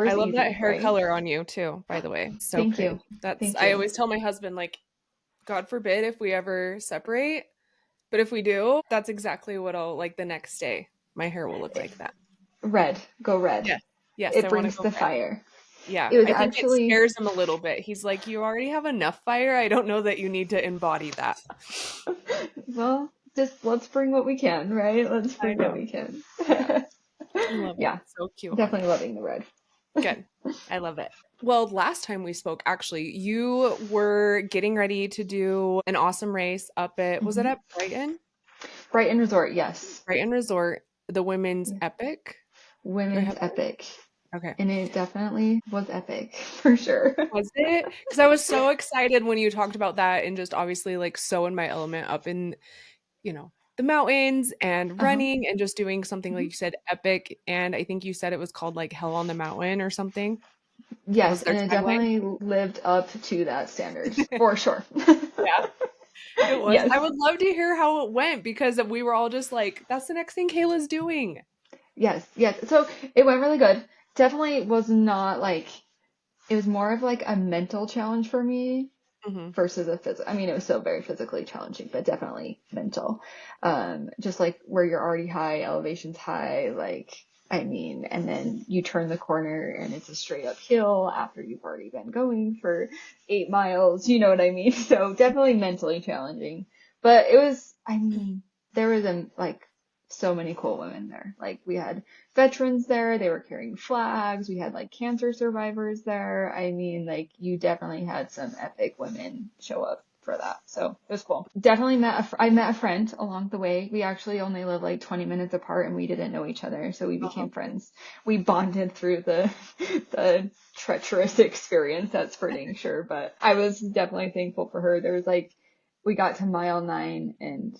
I love that easy, hair right? color on you too, by the way. So Thank pretty. you. That's, Thank I you. always tell my husband, like, God forbid if we ever separate, but if we do, that's exactly what I'll like the next day. My hair will look like that. Red, go red. Yes. Yes, It I want to brings go the red. fire. Yeah. It was I think it actually, scares him a little bit. He's like, you already have enough fire. I don't know that you need to embody that. well, just let's bring what we can, right? Let's I bring what know. we can. Yeah. I love it. Yeah, So cute on definitely you. loving the red. Good. I love it. Well, last time we spoke, actually, you were getting ready to do an awesome race up at, was it Hmm. at Brighton? Brighton Resort, yes. Brighton Resort, the women's Yeah. epic. Do I Women's have that epic. right? Okay. And it definitely was epic for sure. Was it? Because I was so excited when you talked about that and just obviously like so in my element up in, the mountains and Uh-huh. running and just doing something like Mhm. you said, epic. And I think you said it was called like Hell on the Mountain or something. Yes, Was their and it tagline? definitely lived up to that standard for sure. Yeah, it was. Yes. I would love to hear how it went because we were all just like, that's the next thing Kayla's doing. Yes, yes. So it went really good. Definitely was not like, it was more of like a mental challenge for me Hmm. versus a physical. I mean, it was still very physically challenging, but definitely mental. Just like where you're already high, elevation's high, like, I mean, and then you turn the corner and it's a straight up hill after you've already been going for 8 miles, you know what I mean? So definitely mentally challenging. But it was, I mean, there was like so many cool women there. Like we had veterans there, they were carrying flags, we had like cancer survivors there. I mean, like you definitely had some epic women show up for that. So it was cool. Definitely I met a friend along the way. We actually only live like 20 minutes apart and we didn't know each other, so we Uh-huh. became friends. We bonded through the the treacherous experience, that's for dang sure, but I was definitely thankful for her. There was like we got to mile 9 and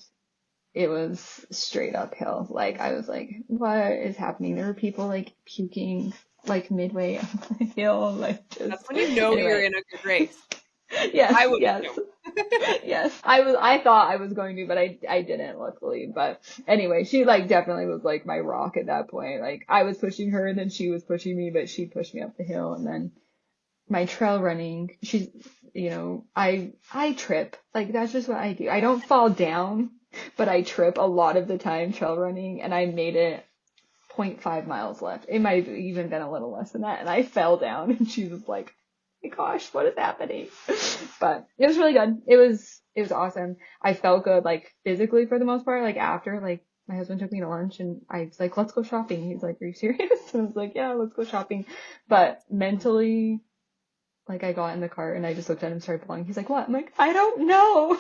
it was straight uphill. Like I was like, what is happening? There were people like puking like midway up the hill. Like That's just when you know you're anyway. in a good race. Yes, I would yes. too. Yes. I thought I was going to, but I didn't luckily. But anyway, she like definitely was like my rock at that point. Like I was pushing her and then she was pushing me, but she pushed me up the hill and then my trail running, she's, I trip. Like that's just what I do. I don't fall down, but I trip a lot of the time trail running and I made it zero point 0.5 miles left. It might have even been a little less than that. And I fell down and she was like, oh my gosh, what is happening? But it was really good. It was awesome. I felt good, like physically for the most part. Like after, like my husband took me to lunch and I was like, let's go shopping. He's like, are you serious? And I was like, yeah, let's go shopping. But mentally, like I got in the car and I just looked at him and started pulling. He's like, what? I'm like, I don't know.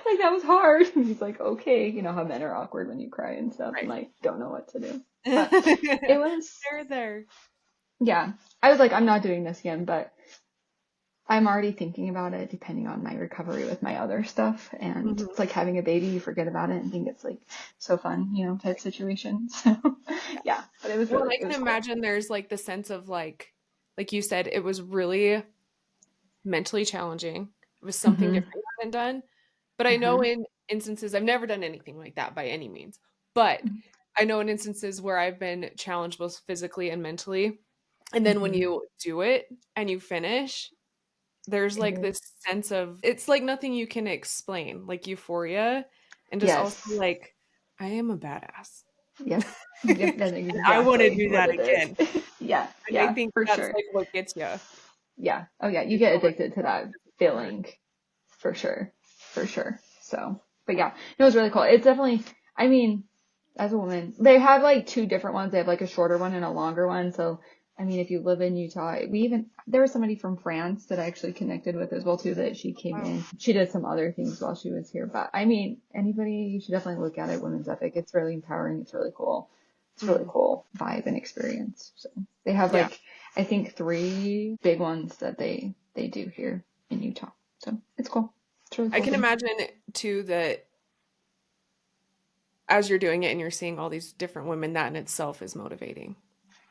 Like that was hard. And he's like, okay, you know how men are awkward when you cry and stuff and Right. like don't know what to do. But it was, They're there. yeah. I was like, I'm not doing this again, but I'm already thinking about it depending on my recovery with my other stuff. And Mhm. it's like having a baby, you forget about it and think it's like so fun, type situation. So yeah, but Well, and I it can was cool. imagine there's like the sense of like you said, it was really mentally challenging. It was something Hmm. different you haven't done. But I know Uh-huh. in instances, I've never done anything like that by any means. But I know in instances where I've been challenged both physically and mentally. And then when Hmm. you do it and you finish, there's It like is. this sense of it's like nothing you can explain, like euphoria, and just also Yes. like, I am a badass. Yep. Yep. That's And I want to exactly do what that it is. again. Yeah. And I Yeah, think for that's sure. like what gets you. Yeah. Oh yeah. You It's get so much addicted to more that than the physical part. feeling for sure. For sure. So, but yeah, it was really cool. It's definitely, I mean, as a woman, they have like two different ones. They have like a shorter one and a longer one. So, I mean, if you live in Utah, there was somebody from France that I actually connected with as well too, that she came Wow. in. She did some other things while she was here, but I mean, anybody, you should definitely look at it. Women's Epic. It's really empowering. It's really cool. It's a really Mhm. cool vibe and experience. So they have Yeah. like, I think 3 big ones that they do here in Utah. So it's cool. It's a really I cool can thing. imagine too that as you're doing it and you're seeing all these different women, that in itself is motivating.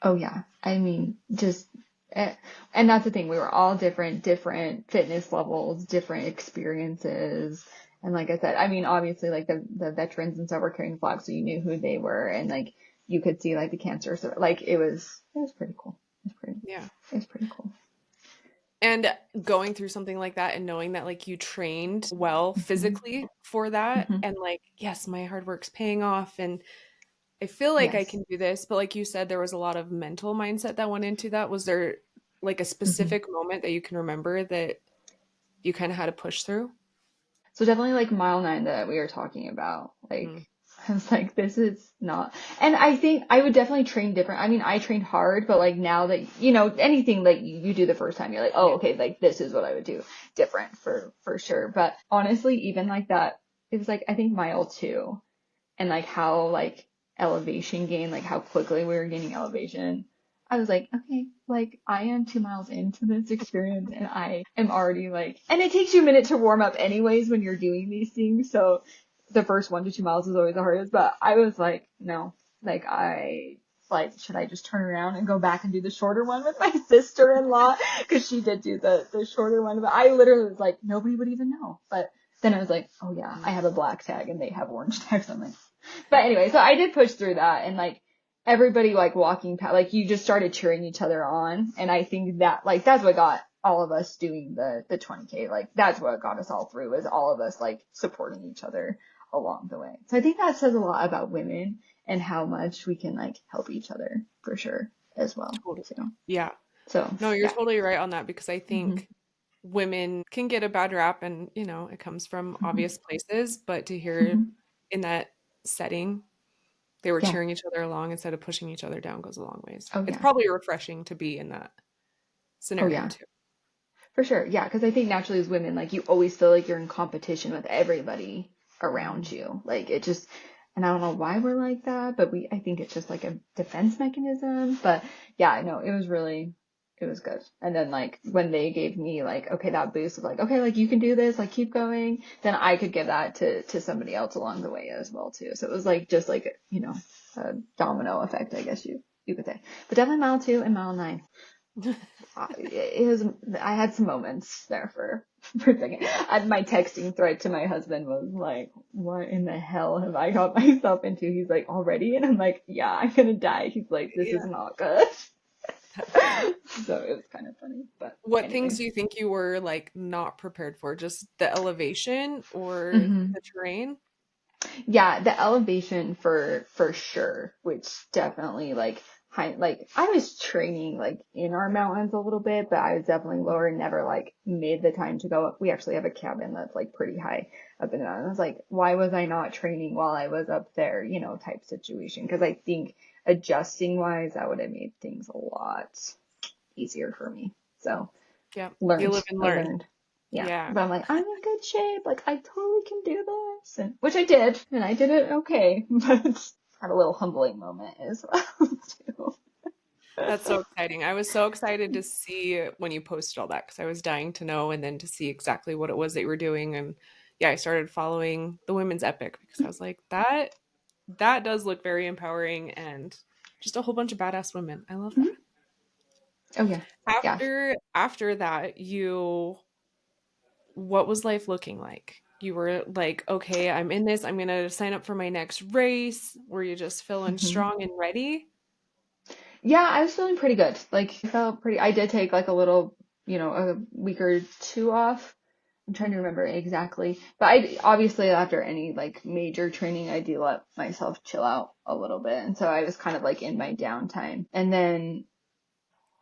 Oh yeah. I mean, just and that's the thing. We were all different fitness levels, different experiences. And like I said, I mean, obviously like the veterans and stuff were carrying flags, so you knew who they were and like you could see like the cancer. So like it was pretty cool. Yeah. It's pretty cool. And going through something like that and knowing that like you trained well Mm-hmm. physically for that Mm-hmm. and like, yes, my hard work's paying off and I feel like I Yes. can do this, but like you said, there was a lot of mental mindset that went into that. Was there like a Mm-hmm. specific moment that you can remember that you kind of had to push through? So definitely like mile 9 that we were talking about. Like Mm. I was like, this is not. And I think I would definitely train different. I mean, I trained hard, but like now that anything like you do the first time, you're like, oh, Yeah. okay, like this is what I would do different for sure. But honestly, even like that, it was like I think mile 2 and like how like elevation gain, like how quickly we were gaining elevation. I was like, okay, like I am 2 miles into this experience and I am already like, and it takes you a minute to warm up anyways when you're doing these things. So the first 1 to 2 miles is always the hardest, but I was like, no, should I just turn around and go back and do the shorter one with my sister-in-law? Cause she did do the shorter one, but I literally was like, nobody would even know. But then I was like, oh yeah, I have a black tag and they have orange tags. I'm like, but anyway, so I did push through that and like everybody like walking past, like you just started cheering each other on. And I think that like that's what got all of us doing the 20K. Like that's what got us all through is all of us like supporting each other along the way. So I think that says a lot about women and how much we can like help each other for sure as well Totally. too. Yeah. So No, you're yeah. totally right on that because I Hmm. think women can get a bad rap and, you know, it comes from Hmm. obvious places, but to hear Hmm. in that setting, they were Yeah. cheering each other along instead of pushing each other down goes a long ways. Oh It's yeah. probably refreshing to be in that Oh scenario yeah. too. For sure. Yeah. Because I think naturally as women, like you always feel like you're in competition with everybody around Mhm. you. Like it just, and I don't know why we're like that, but I think it's just like a defense mechanism. But yeah, I know it was good. And then like when they gave me like, okay, that boost of like, okay, like you can do this, like keep going, then I could give that to somebody else along the way as well too. So it was like just like, a domino effect, I guess you could say. But definitely mile 2 and mile 9. It was, I had some moments there for a second. My texting thread to my husband was like, what in the hell have I got myself into? He's like, already? And I'm like, yeah, I'm gonna die. He's like, this is Yeah, not good. that's funny. So it was kind of funny, but What things anyways. do you think you were like not prepared for? Just the elevation or Hmm. the terrain? Yeah, the elevation for sure, which definitely like I was training like in our mountains a little bit, but I was definitely lower and never like made the time to go up. We actually have a cabin that's like pretty high up in the mountains. Like, why was I not training while I was up there, type situation? Because I think adjusting wise, that would have made things a lot easier for me. So Yeah, you learned, live and I learn. learned. Yeah. Yeah. But I'm like, I'm in good shape. Like, I totally can do this. And, which I did. And I did it okay. But had a little humbling moment as well, too. That's so exciting. I was so excited to see when you posted all that because I was dying to know and then to see exactly what it was that you were doing. And yeah, I started following the Women's Epic because I was like, that does look very empowering and just a whole bunch of badass women. I love that. Mhm. Oh, yeah. Yeah. After that, what was life looking like? You were like, okay, I'm in this. I'm gonna sign up for my next race. Were you just feeling Hmm. strong and ready? Yeah, I was feeling pretty good. Like, I felt pretty, I did take like a little, a week or two off. I'm trying to Mhm. remember exactly. But I obviously after any like major training, I do let myself chill out a little bit. And so I was kind of like in my downtime. And then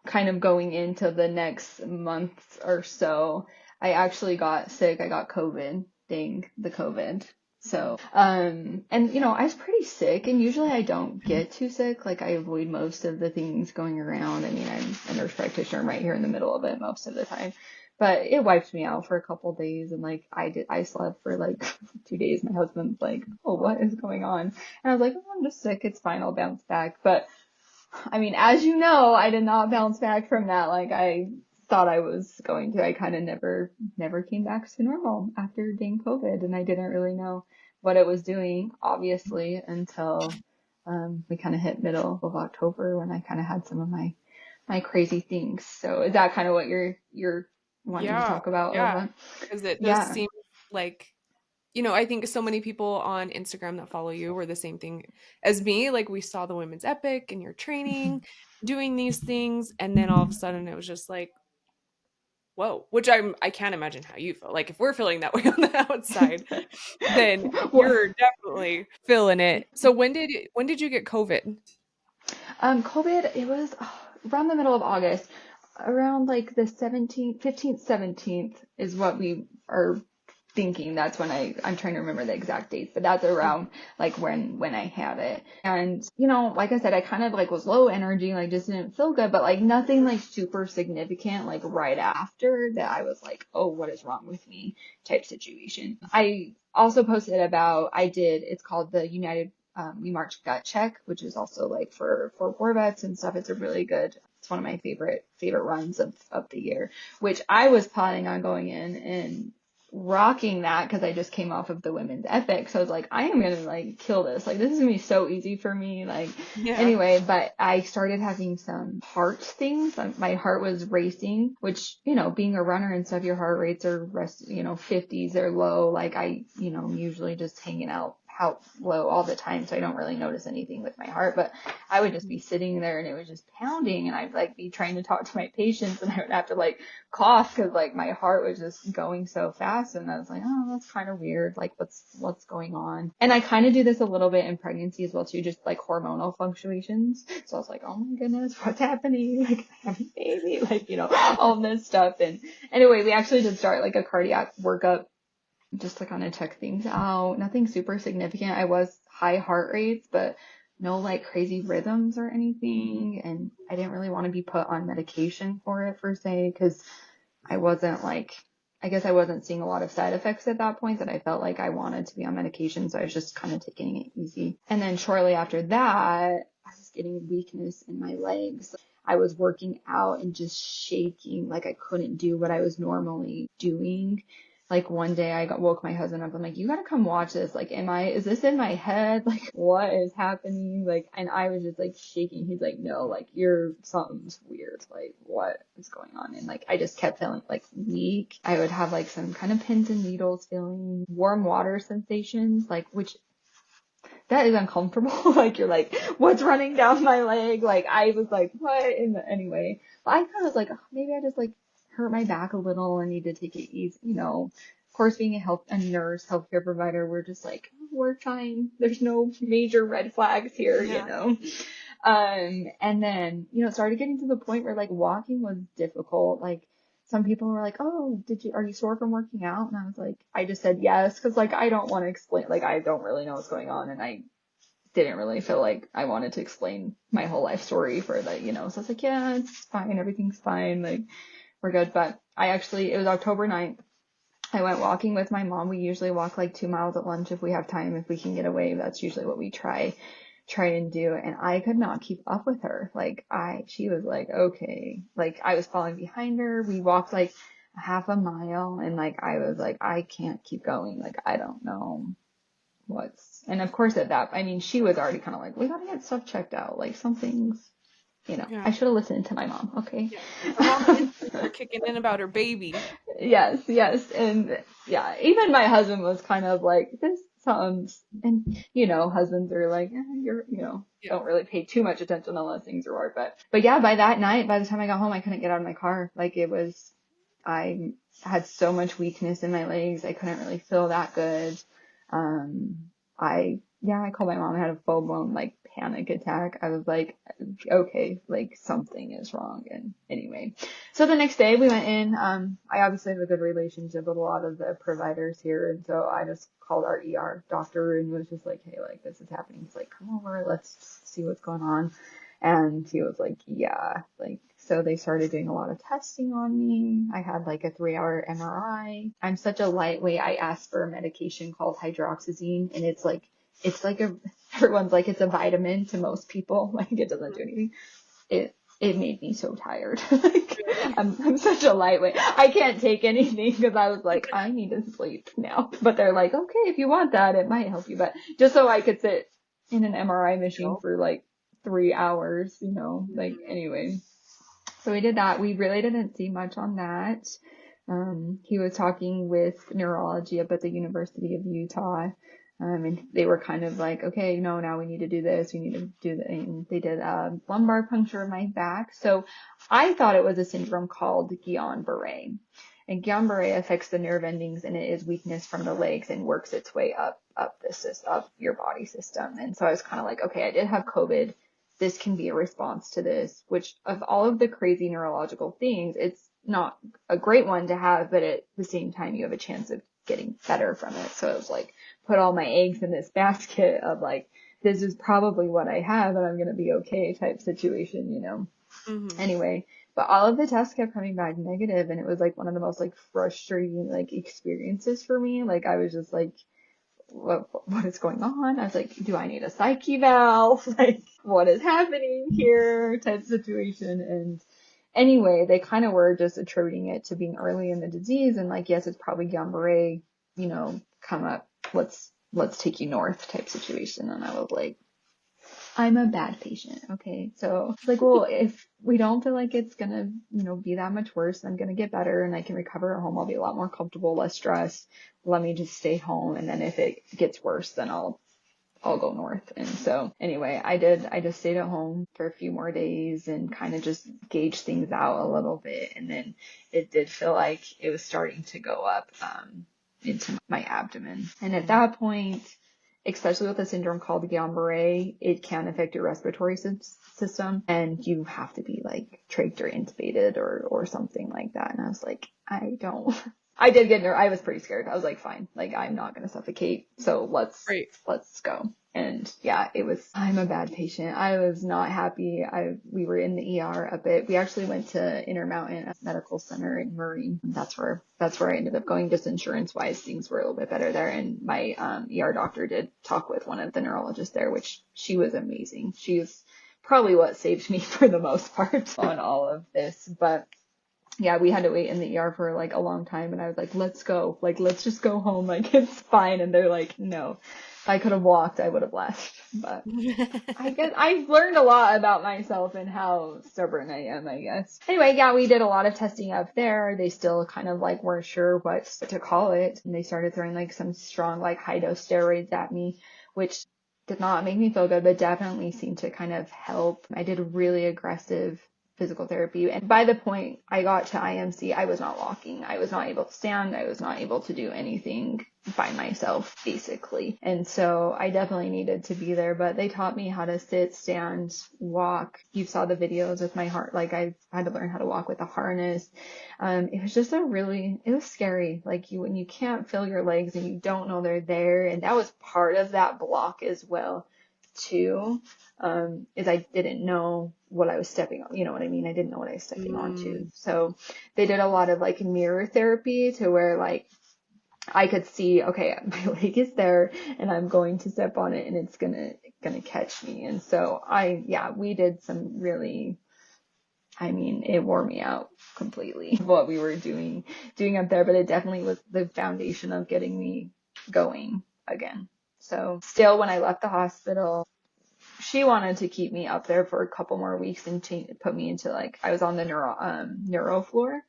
kind of going into the next month or so, I actually got sick. I got COVID. Dang, the COVID. So, and I was pretty sick and usually I don't get too sick. Like I avoid most of the things going around. I mean, I'm a nurse practitioner. I'm right here in the middle of it most of the time, but it wiped me out for a couple of days. And like, I slept for like 2 days. My husband's like, oh, what is going on? And I was like, oh, I'm just sick. It's fine. I'll bounce back. But I mean, as you know, I did not bounce back from that like I thought I was going to. I kind of never came back to normal after dang COVID, and I didn't really know what it was doing, obviously, until we kind of hit middle of October when I kind of had some of my crazy things. So is that kind of what you're wanting to Yeah, talk about? yeah. Because it just Yeah. seems like I think so many people on Instagram that follow you were the same thing as me. Like we saw the women's epic and your training, doing these things, and then all of a sudden it was just like, whoa, which I can't imagine how you feel. Like if we're feeling that way on the outside, then Well, you're definitely feeling it. So when did you get COVID? COVID, it was around the middle of August, around like the 17th, 15th, 17th is what we are thinking. That's when I'm trying to remember the exact dates, but that's around like when I had it. And, like I said, I kind of like was low energy, like just didn't feel good, but like nothing like super significant, like right after that I was like, oh, what is wrong with me type situation. I also posted about, it's called the United We March Gut Check, which is also like for war vets and stuff. It's a really good, it's one of my favorite runs of the year, which I was planning on going in and rocking that because I just came off of the women's epic. So I was like, I am gonna like kill this. Like this is gonna be so easy for me. Like Yeah. anyway, but I started having some heart things. My heart was racing, which, being a runner and stuff, your heart rates are 50s are low. Like I'm usually just hanging out low all the time, so I don't really notice anything with my heart, but I would just be sitting there and it was just pounding, and I'd like be trying to talk to my patients and I would have to like cough because like my heart was just going so fast, and I was like, oh, that's kind of weird, like what's going on. And I kind of do this a little bit in pregnancy as well too, just like hormonal fluctuations. So I was like, oh my goodness, what's happening, like I have a baby, like all this stuff. And anyway, we actually did start like a cardiac workup just to kind of check things out. Nothing super significant. I was high heart rates, but no like crazy rhythms or anything. And I didn't really want to be put on medication for it per se, because I wasn't like, I guess I wasn't seeing a lot of side effects at that point that I felt like I wanted to be on medication. So I was just kind of taking it easy. And then shortly after that, I was getting weakness in my legs. I was working out and just shaking, like I couldn't do what I was normally doing. Like one day woke my husband up. I'm like, you gotta come watch this. Like, is this in my head? Like, what is happening? Like, and I was just like shaking. He's like, no, like something's weird. Like, what is going on? And like, I just kept feeling like weak. I would have like some kind of pins and needles feeling, warm water sensations, like, which that is uncomfortable. Like, you're like, what's running down my leg? Like, I was like, what? Anyway, but I kind of was like, oh, maybe I just like hurt my back a little and need to take it easy. Of course, being a nurse, healthcare provider, we're just like, oh, we're fine. There's no major red flags here, Yeah. And then, it started getting to the point where like walking was difficult. Like some people were like, oh, are you sore from working out? And I was like, I just said yes, because like I don't want to explain, like I don't really know what's going on, and I didn't really feel like I wanted to explain my whole life story for that, so I was like, yeah, it's fine, everything's fine, like we're good. But it was October 9th. I went walking with my mom. We usually walk like 2 miles at lunch if we have time, if we can get away. That's usually what we try and do. And I could not keep up with her. Like she was like, okay, like I was falling behind her. We walked like half a mile, and like I was like, I can't keep going. Like I don't know and of course she was already kind of like, we gotta get stuff checked out. Like something's, I Yeah. should have listened to my mom. Okay. Yeah. Her mom's instincts are kicking in about her baby. Yes, yes. And yeah, even my husband was kind of like, this sounds, and husbands are like, Yeah. don't really pay too much attention unless things are hard. But yeah, by that night, by the time I got home, I couldn't get out of my car. Like I had so much weakness in my legs. I couldn't really feel that good. I called my mom. I had a full blown like panic attack. I was like, okay, like something is wrong. And anyway, so the next day we went in. I obviously have a good relationship with a lot of the providers here, and so I just called our ER doctor and was just like, hey, like this is happening. He's like, come over, let's see what's going on. And he was like, yeah, like, so they started doing a lot of testing on me. I had like a 3-hour MRI. I'm such a lightweight. I asked for a medication called hydroxyzine, and it's like everyone's like, it's a vitamin to most people. Like it doesn't do anything. It made me so tired. Like Really? I'm such a lightweight. I can't take anything because I was like, I need to sleep now. But they're like, okay, if you want that, it might help you. But just so I could sit in an MRI machine for like 3 hours, like anyway. So we did that. We really didn't see much on that. He was talking with neurology up at the University of Utah. And they were kind of like, okay, no, now we need to do this. We need to do that. And they did a lumbar puncture of my back. So I thought it was a syndrome called Guillain-Barré. And Guillain-Barré affects the nerve endings, and it is weakness from the legs and works its way up your body system. And so I was kind of like, okay, I did have COVID. This can be a response to this, which of all of the crazy neurological things, it's not a great one to have, but at the same time, you have a chance of getting better from it. So it was like, put all my eggs in this basket of like, this is probably what I have and I'm going to be okay type situation, you know? Mm-hmm. Anyway, but all of the tests kept coming back negative, and it was like one of the most like frustrating like experiences for me. Like I was just like, what is going on? I was like, do I need a psych eval? Like, what is happening here? Type situation. And anyway, they kind of were just attributing it to being early in the disease, and like, yes, it's probably Guillain-Barré, you know, come up, let's take you north type situation. And I was like, I'm a bad patient. Okay. So it's like, well, if we don't feel like it's gonna, you know, be that much worse, I'm gonna get better and I can recover at home. I'll be a lot more comfortable, less stressed. Let me just stay home. And then if it gets worse, then I'll go north. And so anyway, I just stayed at home for a few more days and kind of just gauged things out a little bit. And then it did feel like it was starting to go up, into my abdomen. And at that point, especially with a syndrome called Guillain-Barré, it can affect your respiratory system, and you have to be like trached or intubated or something like that. And I was like, I did get nervous. I was pretty scared. I was like, fine, like I'm not going to suffocate. So Right. let's go. And yeah, I'm a bad patient. I was not happy. We were in the ER a bit. We actually went to Intermountain Medical Center in Murray. That's where I ended up going. Just insurance wise, things were a little bit better there. And my ER doctor did talk with one of the neurologists there, which she was amazing. She's probably what saved me for the most part on all of this. But yeah, we had to wait in the ER for like a long time, and I was like, let's go. Like, let's just go home. Like, it's fine. And they're like, no. If I could have walked, I would have left. But I guess I've learned a lot about myself and how stubborn I am, I guess. Anyway, yeah, we did a lot of testing up there. They still kind of like weren't sure what to call it. And they started throwing like some strong, like high dose steroids at me, which did not make me feel good, but definitely seemed to kind of help. I did really aggressive physical therapy. And by the point I got to IMC, I was not walking. I was not able to stand. I was not able to do anything by myself, basically. And so I definitely needed to be there, but they taught me how to sit, stand, walk. You saw the videos with my heart. Like I had to learn how to walk with a harness. It was just it was scary. Like when you can't feel your legs and you don't know they're there. And that was part of that block as well, too. Is I didn't know what I was stepping on. You know what I mean? I didn't know what I was stepping onto. So they did a lot of like mirror therapy to where like I could see, okay, my leg is there and I'm going to step on it and it's gonna catch me. And so we did some really, I mean, it wore me out completely what we were doing up there, but it definitely was the foundation of getting me going again. So still, when I left the hospital, she wanted to keep me up there for a couple more weeks and put me into like, I was on the neuro floor.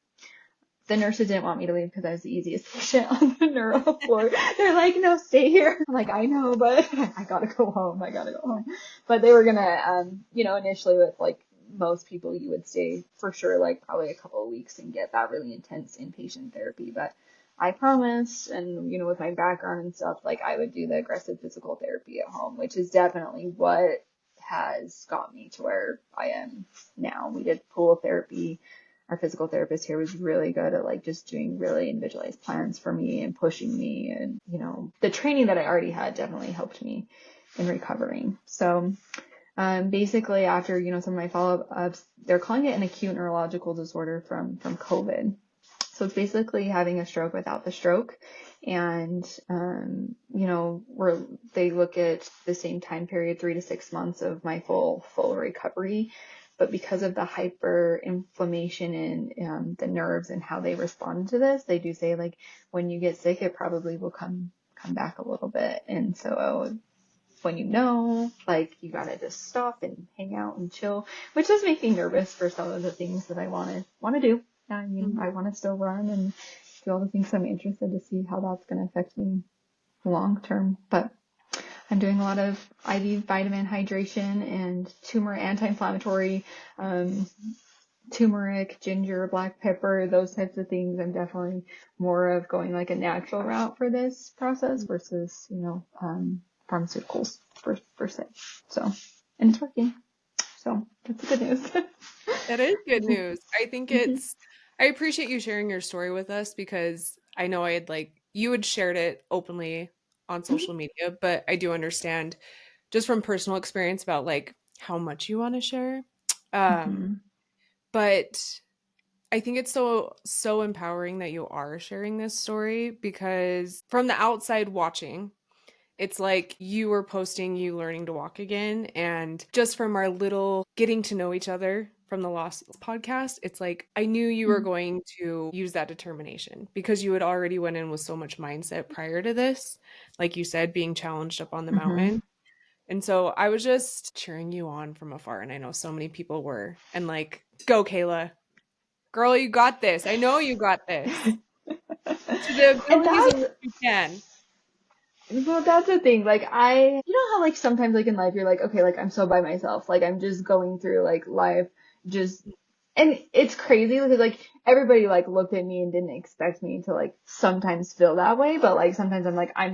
The nurses didn't want me to leave because I was the easiest patient on the neuro floor. They're like, no, stay here. I'm like, I know, but I gotta go home. But they were gonna, initially with like most people, you would stay for sure, like probably a couple of weeks and get that really intense inpatient therapy. But I promised, and with my background and stuff, like I would do the aggressive physical therapy at home, which is definitely what has got me to where I am now. We did pool therapy. Our physical therapist here was really good at like just doing really individualized plans for me and pushing me, and the training that I already had definitely helped me in recovering. So basically after some of my follow-ups, they're calling it an acute neurological disorder from COVID. So it's basically having a stroke without the stroke. And, they look at the same time period, 3 to 6 months of my full recovery. But because of the hyperinflammation in the nerves and how they respond to this, they do say like when you get sick, it probably will come back a little bit. And so when like you gotta just stop and hang out and chill, which does make me nervous for some of the things that I want to do. I mean, Mhm. I want to still run and do all the things. I'm interested to see how that's going to affect me long term. But I'm doing a lot of IV vitamin hydration and anti-inflammatory, um, turmeric, ginger, black pepper, those types of things. I'm definitely more of going like a natural route for this process versus, pharmaceuticals per se. So, and it's working. So that's the good news. That is good news. I think I appreciate you sharing your story with us because I know you had shared it openly on social media, but I do understand just from personal experience about like how much you want to share. Um, Mhm. but I think it's so empowering that you are sharing this story because from the outside watching, it's like you were posting you learning to walk again. And just from our little getting to know each other from the Lost podcast, it's like I knew you were Mhm. going to use that determination because you had already went in with so much mindset prior to this. Like you said, being challenged up on the Mhm. mountain. And so I was just cheering you on from afar. And I know so many people were. And like, go, Kayla. Girl, you got this. I know you got this. To the And abilities in that's which you can. Well, that's the thing. Like you know how like sometimes like in life you're like, okay, like I'm so by myself. Like I'm just going through like life just and it's crazy because like everybody like looked at me and didn't expect me to like sometimes feel that way, but like sometimes I'm like I'm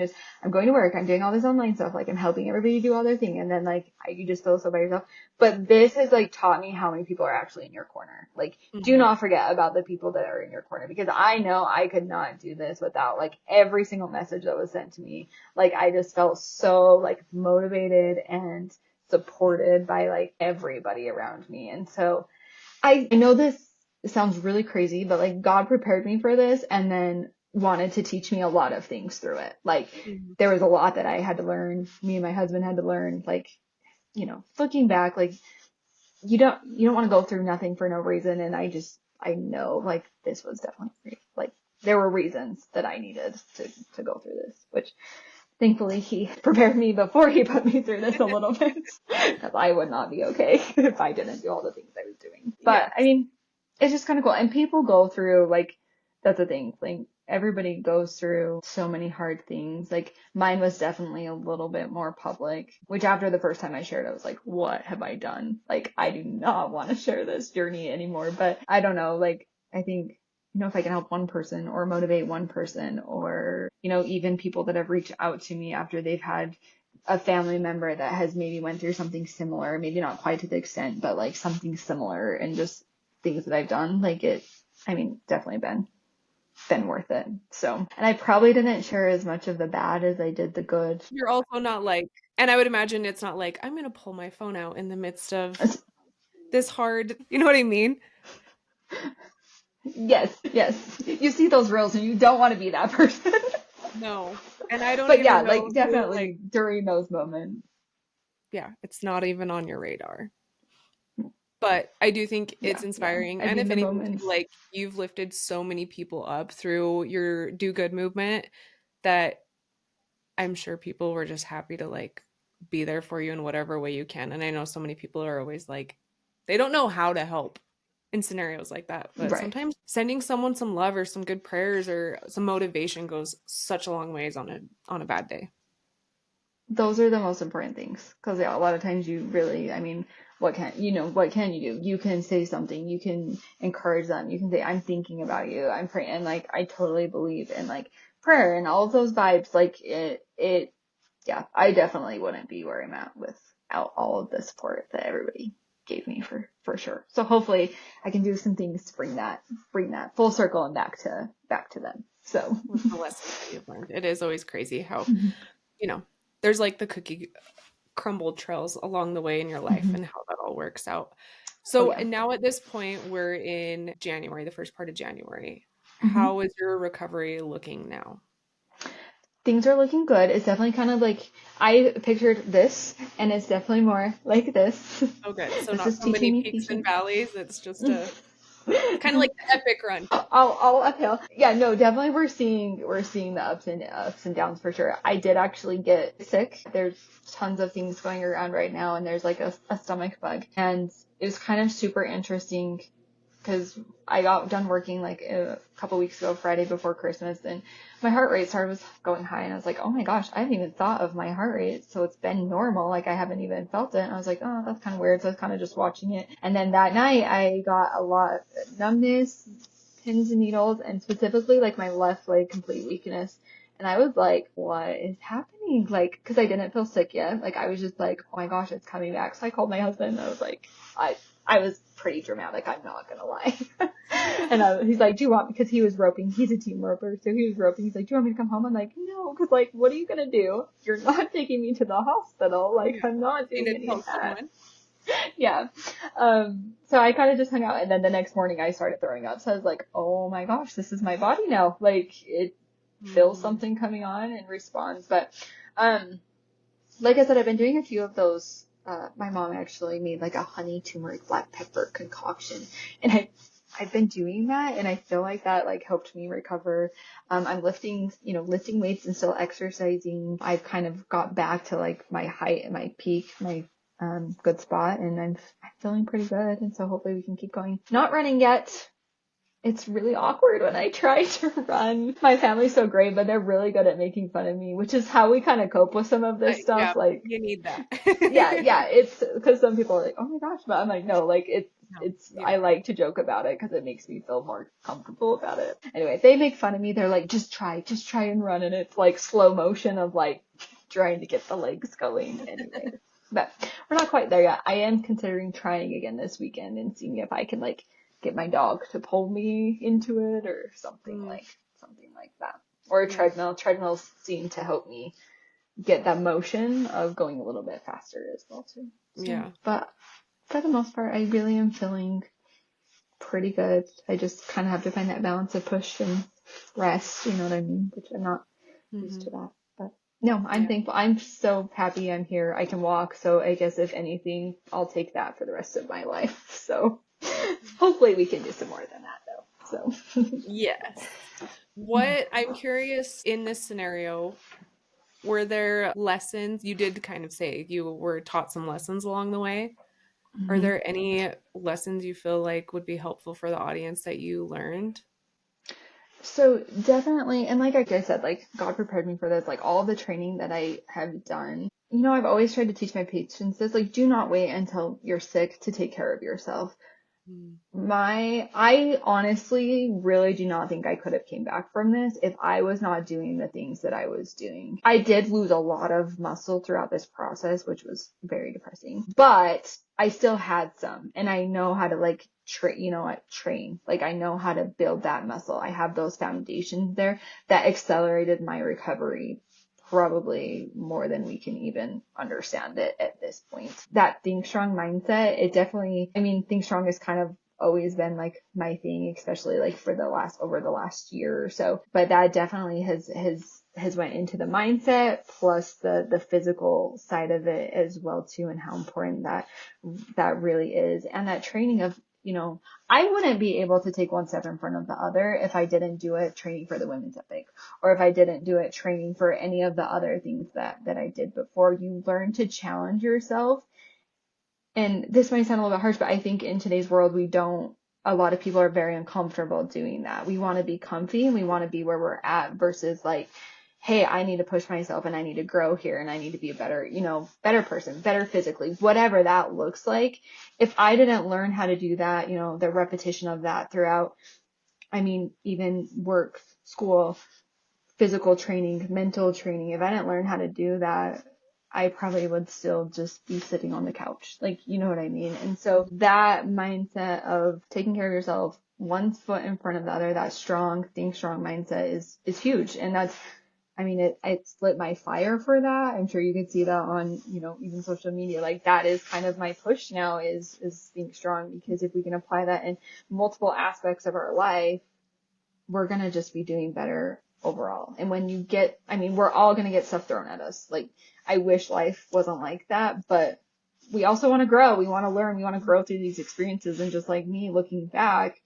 going to work, I'm doing all this online stuff, like I'm helping everybody do all their thing, and then like you just feel so by yourself. But this has like taught me how many people are actually in your corner. Like do Mhm. not forget about the people that are in your corner because I know I could not do this without like every single message that was sent to me. Like I just felt so like motivated and supported by like everybody around me. And so I know this sounds really crazy, but like God prepared me for this and then wanted to teach me a lot of things through it. Like Mhm. there was a lot that I had to learn. Me and my husband had to learn. Like, looking back, like you don't want to go through nothing for no reason. And I know like this was definitely like there were reasons that I needed to go through this, which thankfully he prepared me before he put me through this a little bit because I would not be okay if I didn't do all the things I was doing. But I Yes. mean, it's just kind of cool. And people go through like, that's the thing. Like everybody goes through so many hard things. Like mine was definitely a little bit more public, which after the first time I shared, I was like, what have I done? Like I do not want to share this journey anymore. But I don't know. Like I think if I can help one person or motivate one person or, even people that have reached out to me after they've had a family member that has maybe went through something similar, maybe not quite to the extent, but like something similar and just things that I've done, like definitely been worth it. So, and I probably didn't share as much of the bad as I did the good. You're also not like, and I would imagine it's not like, I'm going to pull my phone out in the midst of this hard, you know what I mean? Yes, yes. You see those reels and you don't want to be that person. No. And I don't But yeah, even know like who, like, definitely during those moments. yeah, it's not even on your radar. But I do think it's Yeah, yeah. inspiring. I And mean, if the anything, too, moments. like, you've lifted so many people up through your do good movement that I'm sure people were just happy to like be there for you in whatever way you can. And I know so many people are always like, they don't know how to help in scenarios like that. But Right. sometimes sending someone some love or some good prayers or some motivation goes such a long ways on a bad day. Those are the most important things because yeah, a lot of times you really, I mean, what can you do? You can say something, you can encourage them, you can say, I'm thinking about you, I'm praying, and like I totally believe in like prayer and all of those vibes. Like yeah, I definitely wouldn't be where I'm at without all of the support that everybody gave me for sure. So hopefully I can do some things to bring that full circle and back to them. So With the lessons that you've learned. It is always crazy how, you know, there's like the cookie crumbled trails along the way in your life and how that all works out. oh So, yeah. and now at this point, we're in January, the first part of January. hmm How is your recovery looking now? Things are looking good. It's definitely kind of like I pictured this, and it's definitely more like this. Oh, good. So This not is so many teaching me peaks and patience. valleys. It's just it's kind of like the epic run. All uphill. Yeah, no, definitely we're seeing the ups and downs for sure. I did actually get sick. There's tons of things going around right now, and there's like a stomach bug, and it was kind of super interesting because I got done working like a couple weeks ago, Friday before Christmas, and my heart rate was going high, and I was like, oh my gosh, I haven't even thought of my heart rate, so it's been normal, like I haven't even felt it. And I was like, oh, that's kind of weird. So I was kind of just watching it, and then that night I got a lot of numbness, pins and needles, and specifically like my left leg complete weakness. And I was like, what is happening? Like, because I didn't feel sick yet. Like, I was just like, oh my gosh, it's coming back. So I called my husband, and I was like, I was pretty dramatic, I'm not gonna lie. And he's like, do you want, because he was roping, he's a team roper, so he was roping, he's like, do you want me to come home? I'm like, no, because like, what are you gonna do? You're not taking me to the hospital, like, I'm not doing any of that. Yeah. So I kind of just hung out, and then the next morning I started throwing up, so I was like, oh my gosh, this is my body now, like, it feels something coming on and responds. But like I said, I've been doing a few of those. My mom actually made like a honey turmeric black pepper concoction, and I've been doing that, and I feel like that like helped me recover. I'm lifting weights and still exercising. I've kind of got back to like my height and my peak, my good spot, and I'm feeling pretty good, and so hopefully we can keep going. Not running yet. It's really awkward when I try to run. My family's so great, but they're really good at making fun of me, which is how we kind of cope with some of this stuff. Yeah, like, you need that. yeah, it's because some people are like, oh my gosh, but I'm like, no, like No, I like to joke about it because it makes me feel more comfortable about it. Anyway, they make fun of me. They're like, just try and run. And it's like slow motion of like trying to get the legs going. Anyway, but we're not quite there yet. I am considering trying again this weekend and seeing if I can like get my dog to pull me into it or something like that. Or a treadmill. Treadmills seem to help me get that motion of going a little bit faster as well too. So, Yeah. but for the most part, I really am feeling pretty good. I just kind of have to find that balance of push and rest, you know what I mean? Which I'm not used to that. But no, I'm thankful. I'm so happy I'm here. I can walk. So I guess if anything, I'll take that for the rest of my life. So hopefully we can do some more than that though. So Yes. What I'm curious in this scenario, were there lessons? You did kind of say you were taught some lessons along the way. Are there any lessons you feel like would be helpful for the audience that you learned? So definitely, and like I said, like God prepared me for this, like all the training that I have done. You know, I've always tried to teach my patients this, like do not wait until you're sick to take care of yourself. I honestly really do not think I could have came back from this if I was not doing the things that I was doing. I did lose a lot of muscle throughout this process, which was very depressing, but I still had some, and I know how to like train. Like I know how to build that muscle. I have those foundations there that accelerated my recovery probably more than we can even understand it at this point. That think strong mindset, it definitely, I mean, think strong has kind of always been like my thing, especially like for over the last year or so. But that definitely has went into the mindset plus the physical side of it as well too, and how important that really is. And that training of, you know, I wouldn't be able to take one step in front of the other if I didn't do it training for the women's epic, or if I didn't do it training for any of the other things that I did before. You learn to challenge yourself. And this might sound a little bit harsh, but I think in today's world, a lot of people are very uncomfortable doing that. We want to be comfy and we want to be where we're at versus like, hey, I need to push myself and I need to grow here and I need to be a better person, better physically, whatever that looks like. If I didn't learn how to do that, the repetition of that throughout, I mean, even work, school, physical training, mental training, if I didn't learn how to do that, I probably would still just be sitting on the couch. Like, you know what I mean? And so that mindset of taking care of yourself, one foot in front of the other, that think strong mindset is huge. And that's, I mean, it's lit my fire for that. I'm sure you can see that on, even social media. Like that is kind of my push now is think strong, because if we can apply that in multiple aspects of our life, we're going to just be doing better overall. And when we're all going to get stuff thrown at us. Like, I wish life wasn't like that, but we also want to grow. We want to learn. We want to grow through these experiences. And just like me looking back,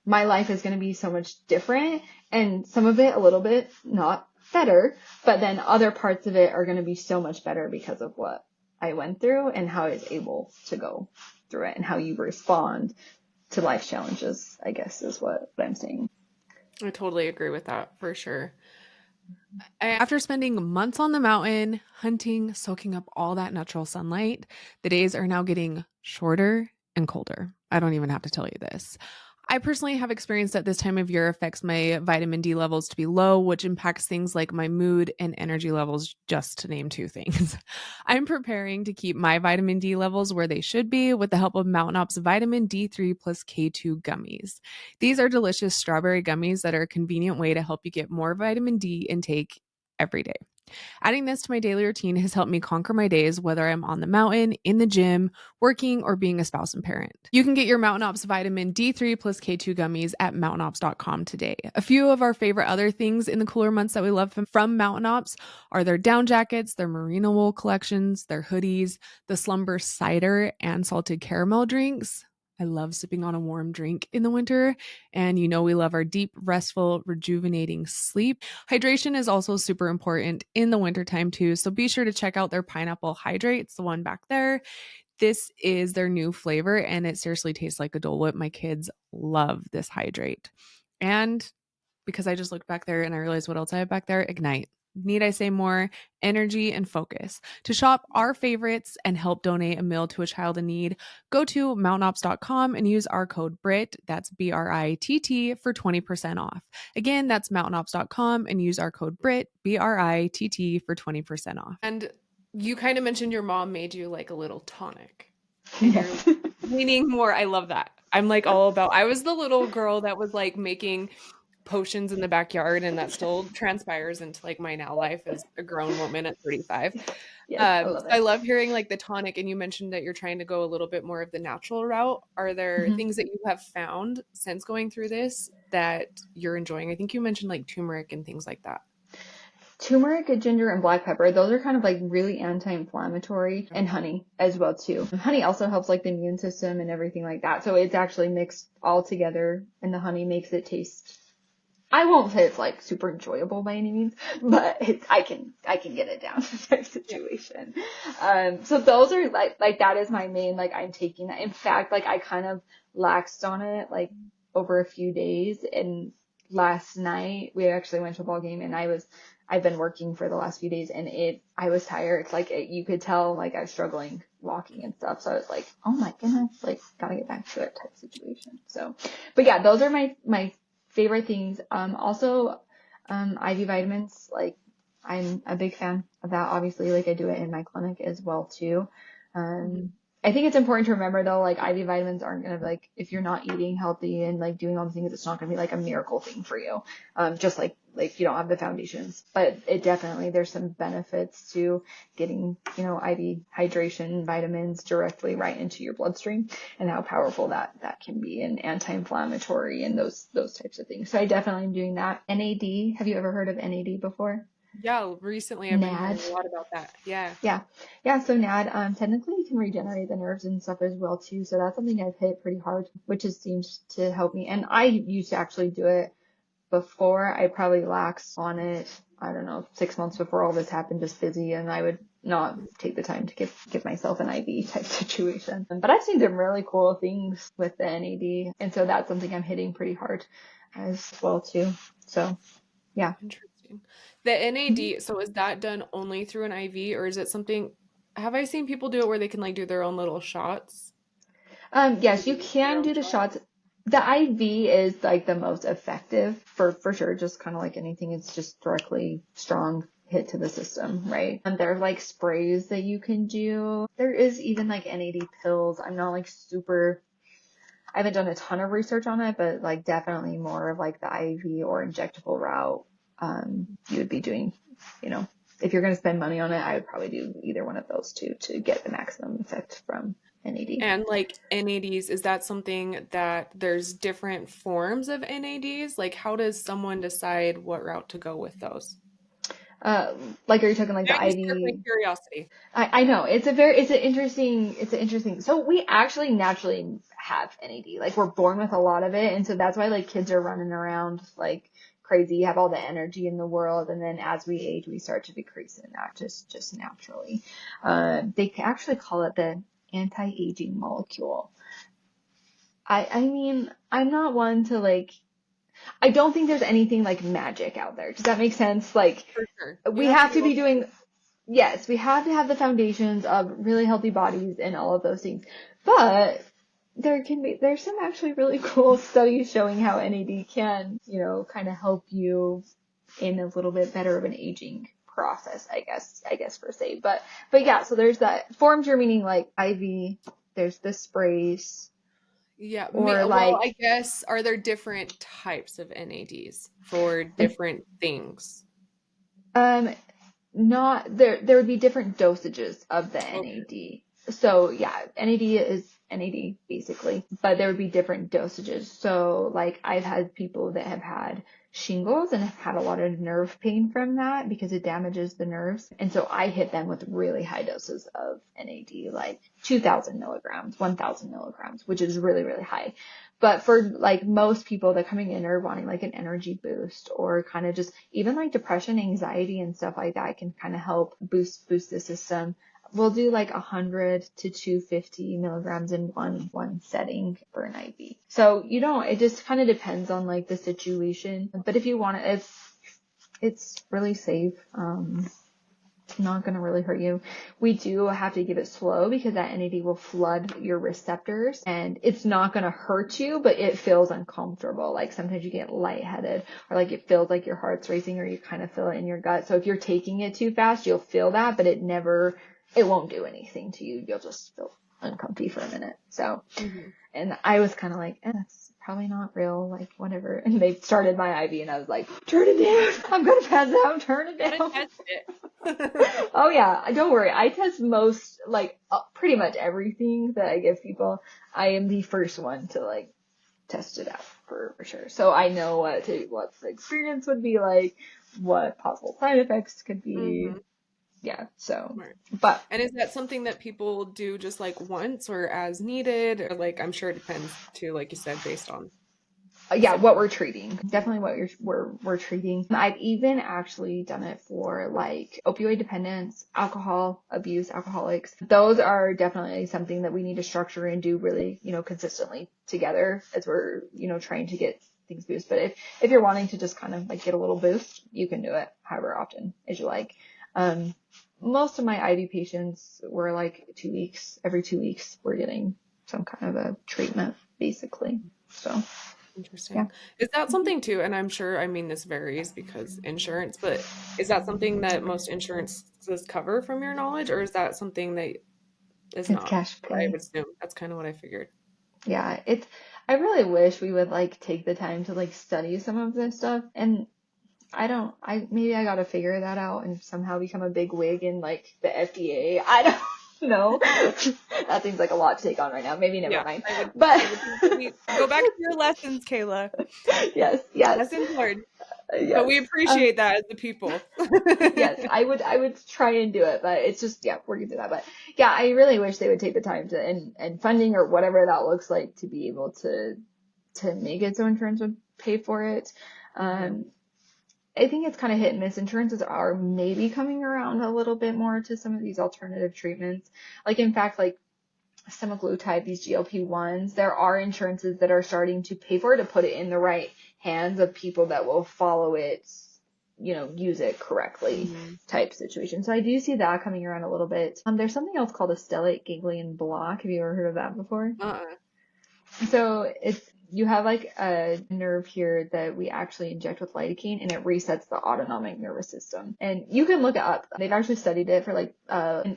my life is going to be so much different, and some of it a little bit not better, but then other parts of it are going to be so much better because of what I went through and how I was able to go through it and how you respond to life's challenges, I guess is what I'm saying. I totally agree with that for sure. After spending months on the mountain, hunting, soaking up all that natural sunlight, the days are now getting shorter and colder. I don't even have to tell you this. I personally have experienced that this time of year affects my vitamin D levels to be low, which impacts things like my mood and energy levels, just to name two things. I'm preparing to keep my vitamin D levels where they should be with the help of Mountain Op's vitamin D3 plus K2 gummies. These are delicious strawberry gummies that are a convenient way to help you get more vitamin D intake every day. Adding this to my daily routine has helped me conquer my days, whether I'm on the mountain, in the gym, working, or being a spouse and parent. You can get your Mountain Ops vitamin D3 plus K2 gummies at mountainops.com today. A few of our favorite other things in the cooler months that we love from Mountain Ops are their down jackets, their merino wool collections, their hoodies, the Slumber cider and salted caramel drinks. I love sipping on a warm drink in the winter. And you know, we love our deep, restful, rejuvenating sleep. Hydration is also super important in the wintertime too. So be sure to check out their pineapple hydrates, the one back there. This is their new flavor and it seriously tastes like a Dole Whip. My kids love this hydrate. And because I just looked back there and I realized what else I have back there, Ignite. Need I say more? Energy and focus. To shop our favorites and help donate a meal to a child in need, go to mountainops.com and use our code BRIT, that's BRITT, for 20% off. Again, that's mountainops.com and use our code BRIT, BRITT, for 20% off. And you kind of mentioned your mom made you like a little tonic and you're Yes. leaning more. I love that. I'm like all about, I was the little girl that was like making potions in the backyard and that still transpires into like my now life as a grown woman at 35. Yes, I So love I it. love hearing like the tonic, and you mentioned that you're trying to go a little bit more of the natural route. Are there Mhm. things that you have found since going through this that you're enjoying? I think you mentioned like turmeric and things like that. Turmeric, ginger, and black pepper, those are kind of like really anti-inflammatory, and honey as well too. And honey also helps like the immune system and everything like that. So it's actually mixed all together and the honey makes it taste, I won't say it's like super enjoyable by any means, but I can get it down type Yeah. situation. So those are like that is my main, like I'm taking that. In fact, like I kind of laxed on it like over a few days, and last night we actually went to a ball game and I've been working for the last few days and I was tired. Like you could tell like I was struggling walking and stuff. So I was like, oh my goodness, like gotta get back to it type situation. So, but yeah, those are my favorite things. Also, IV vitamins, like I'm a big fan of that. Obviously, like I do it in my clinic as well too. Mhm. I think it's important to remember though, like IV vitamins aren't gonna like, if you're not eating healthy and like doing all the things, it's not gonna be like a miracle thing for you. Just like you don't have the foundations, but it definitely, there's some benefits to getting, IV hydration vitamins directly right into your bloodstream and how powerful that can be, and anti-inflammatory and those types of things. So I definitely am doing that. NAD, have you ever heard of NAD before? Yeah, recently I've been hearing NAD. a lot about that. Yeah. Yeah. Yeah. So NAD, technically you can regenerate the nerves and stuff as well too. So that's something I've hit pretty hard, which just seems to help me. And I used to actually do it before. I probably laxed on it, I don't know, 6 months before all this happened, just busy, and I would not take the time to give myself an IV type situation. But I've seen some really cool things with the NAD, and so that's something I'm hitting pretty hard as well too. So yeah. Interesting. The NAD, so is that done only through an IV or is it something, have I seen people do it where they can like do their own little shots? Yes, Like you your can own do the shot? shots. The IV is like the most effective for sure. Just kind of like anything, it's just directly strong hit to the system, right? And there's like sprays that you can do. There is even like NAD pills. I'm not like super, I haven't done a ton of research on it, but like definitely more of like the IV or injectable route. You would be doing, you know, if you're going to spend money on it, I would probably do either one of those two to get the maximum effect from NAD. And like NADs, is that something that there's different forms of NADs? Like how does someone decide what route to go with those? Uh, like, are you talking like Yeah, the just sparked my IV? curiosity. I know it's an interesting. So we actually naturally have NAD. Like we're born with a lot of it, and so that's why like kids are running around like crazy, have all the energy in the world, and then as we age, we start to decrease in that just naturally. They actually call it the anti-aging molecule. I mean, I'm not one to like, I don't think there's anything like magic out there. Does that make sense? Like, For sure. You we have to have do to all be doing, yes, we have to have the foundations of really healthy bodies and all of those things. But there's some actually really cool studies showing how NAD can, kind of help you in a little bit better of an aging process, I guess per se. But yeah, so there's that. Forms are meaning like IV, there's the sprays, yeah, or well, like, I guess are there different types of NADs for different things? um, not there would be different dosages of the Okay. NAD. So yeah, NAD is NAD basically, but there would be different dosages. So like I've had people that have had shingles and have had a lot of nerve pain from that because it damages the nerves. And so I hit them with really high doses of NAD, like 2000 milligrams, 1000 milligrams, which is really, really high. But for like most people that coming in are wanting like an energy boost or kind of just even like depression, anxiety and stuff like that can kind of help boost the system. We'll do like 100 to 250 milligrams in one setting for an IV. So it just kind of depends on like the situation. But if you want it, it's really safe. Not going to really hurt you. We do have to give it slow because that NAD will flood your receptors and it's not going to hurt you, but it feels uncomfortable. Like sometimes you get lightheaded or like it feels like your heart's racing or you kind of feel it in your gut. So if you're taking it too fast, you'll feel that, but it won't do anything to you. You'll just feel uncomfy for a minute. So, Hmm. and I was kind of like, that's probably not real, like whatever. And they started my IV and I was like, turn it down. I'm going to pass out. Turn it Gotta down. test it. Oh yeah, don't worry. I test most, like pretty much everything that I give people. I am the first one to like test it out for sure. So I know what the experience would be like, what possible side effects could be. Hmm. Yeah. So, Right. but And is that something that people do just like once or as needed? Or like I'm sure it depends too, like you said, based on the yeah, what symptoms. we're treating, definitely what we're treating. I've even actually done it for like opioid dependence, alcohol abuse, alcoholics. Those are definitely something that we need to structure and do really, consistently together as we're, trying to get things boosted. But if you're wanting to just kind of like get a little boost, you can do it however often as you like. Um, Most of my IV patients were like 2 weeks. Every 2 weeks, we're getting some kind of a treatment, basically. So yeah. Interesting. Is that something too? And I'm sure, I mean, this varies because insurance, but is that something that most insurances cover from your knowledge, or is that something that is It's not? cash I pay. would assume that's kind of what I figured. Yeah, I really wish we would like take the time to like study some of this stuff. And maybe I gotta figure that out and somehow become a big wig in like the FDA. I don't know. That seems like a lot to take on right now. Maybe never Yeah, mind. I But would think that we go back to your lessons, Kayla. yes, yes, Lessons learned. But yes. we Um, appreciate that as the people. yes, I would try and do it, but it's just, yeah, working through that. But yeah, I really wish they would take the time to, and funding or whatever that looks like to be able to make it so insurance would pay for it. Mhm. Um, I think it's kind of hit and miss. Insurances are maybe coming around a little bit more to some of these alternative treatments. Like in fact, like semaglutide, these GLP-1s, there are insurances that are starting to pay for it to put it in the right hands of people that will follow it, use it correctly Mhm. type situation. So I do see that coming around a little bit. There's something else called a stellate ganglion block. Have you ever heard of that before? Uh-uh. So you have like a nerve here that we actually inject with lidocaine and it resets the autonomic nervous system. And you can look it up. They've actually studied it for like, and I'm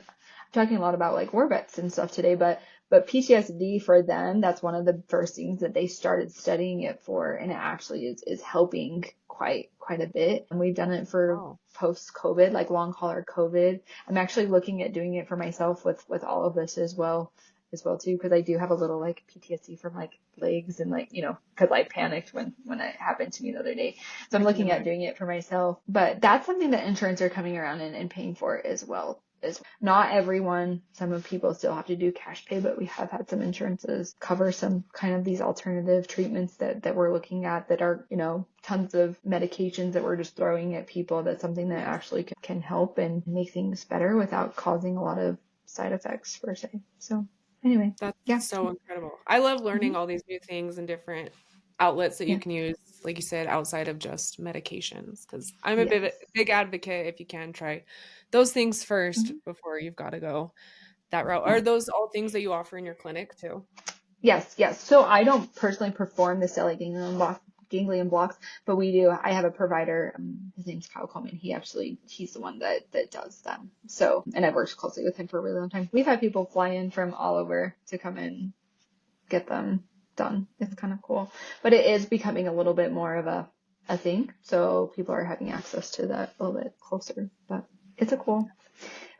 talking a lot about like war vets and stuff today, but PTSD for them, that's one of the first things that they started studying it for. And it actually is helping quite a bit. And we've done it for Oh, post COVID, like long hauler COVID. I'm actually looking at doing it for myself with all of this as well too, because I do have a little like PTSD from like legs and like, because I panicked when it happened to me the other day. So I'm I can looking at imagine. doing it for myself, but that's something that insurance are coming around and paying for as well. Is not everyone, some of people still have to do cash pay, but we have had some insurances cover some kind of these alternative treatments that we're looking at that are, tons of medications that we're just throwing at people. That's something that Yes. actually can help and make things better without causing a lot of side effects per se. So Anyway, That's yeah, so incredible. I love learning hmm all these new things and different outlets that you yeah, can use, like you said, outside of just medications. Because I'm a yes. big advocate if you can try those things first hmm before you've got to go that route. Are Yeah. those all things that you offer in your clinic too? Yes, yes. So I don't personally perform the stellate ganglion blocks, but we do. I have a provider. His name's Kyle Coleman. He's the one that does them. So, and I've worked closely with him for a really long time. We've had people fly in from all over to come and get them done. It's kind of cool, but it is becoming a little bit more of a thing. So people are having access to that a little bit closer, but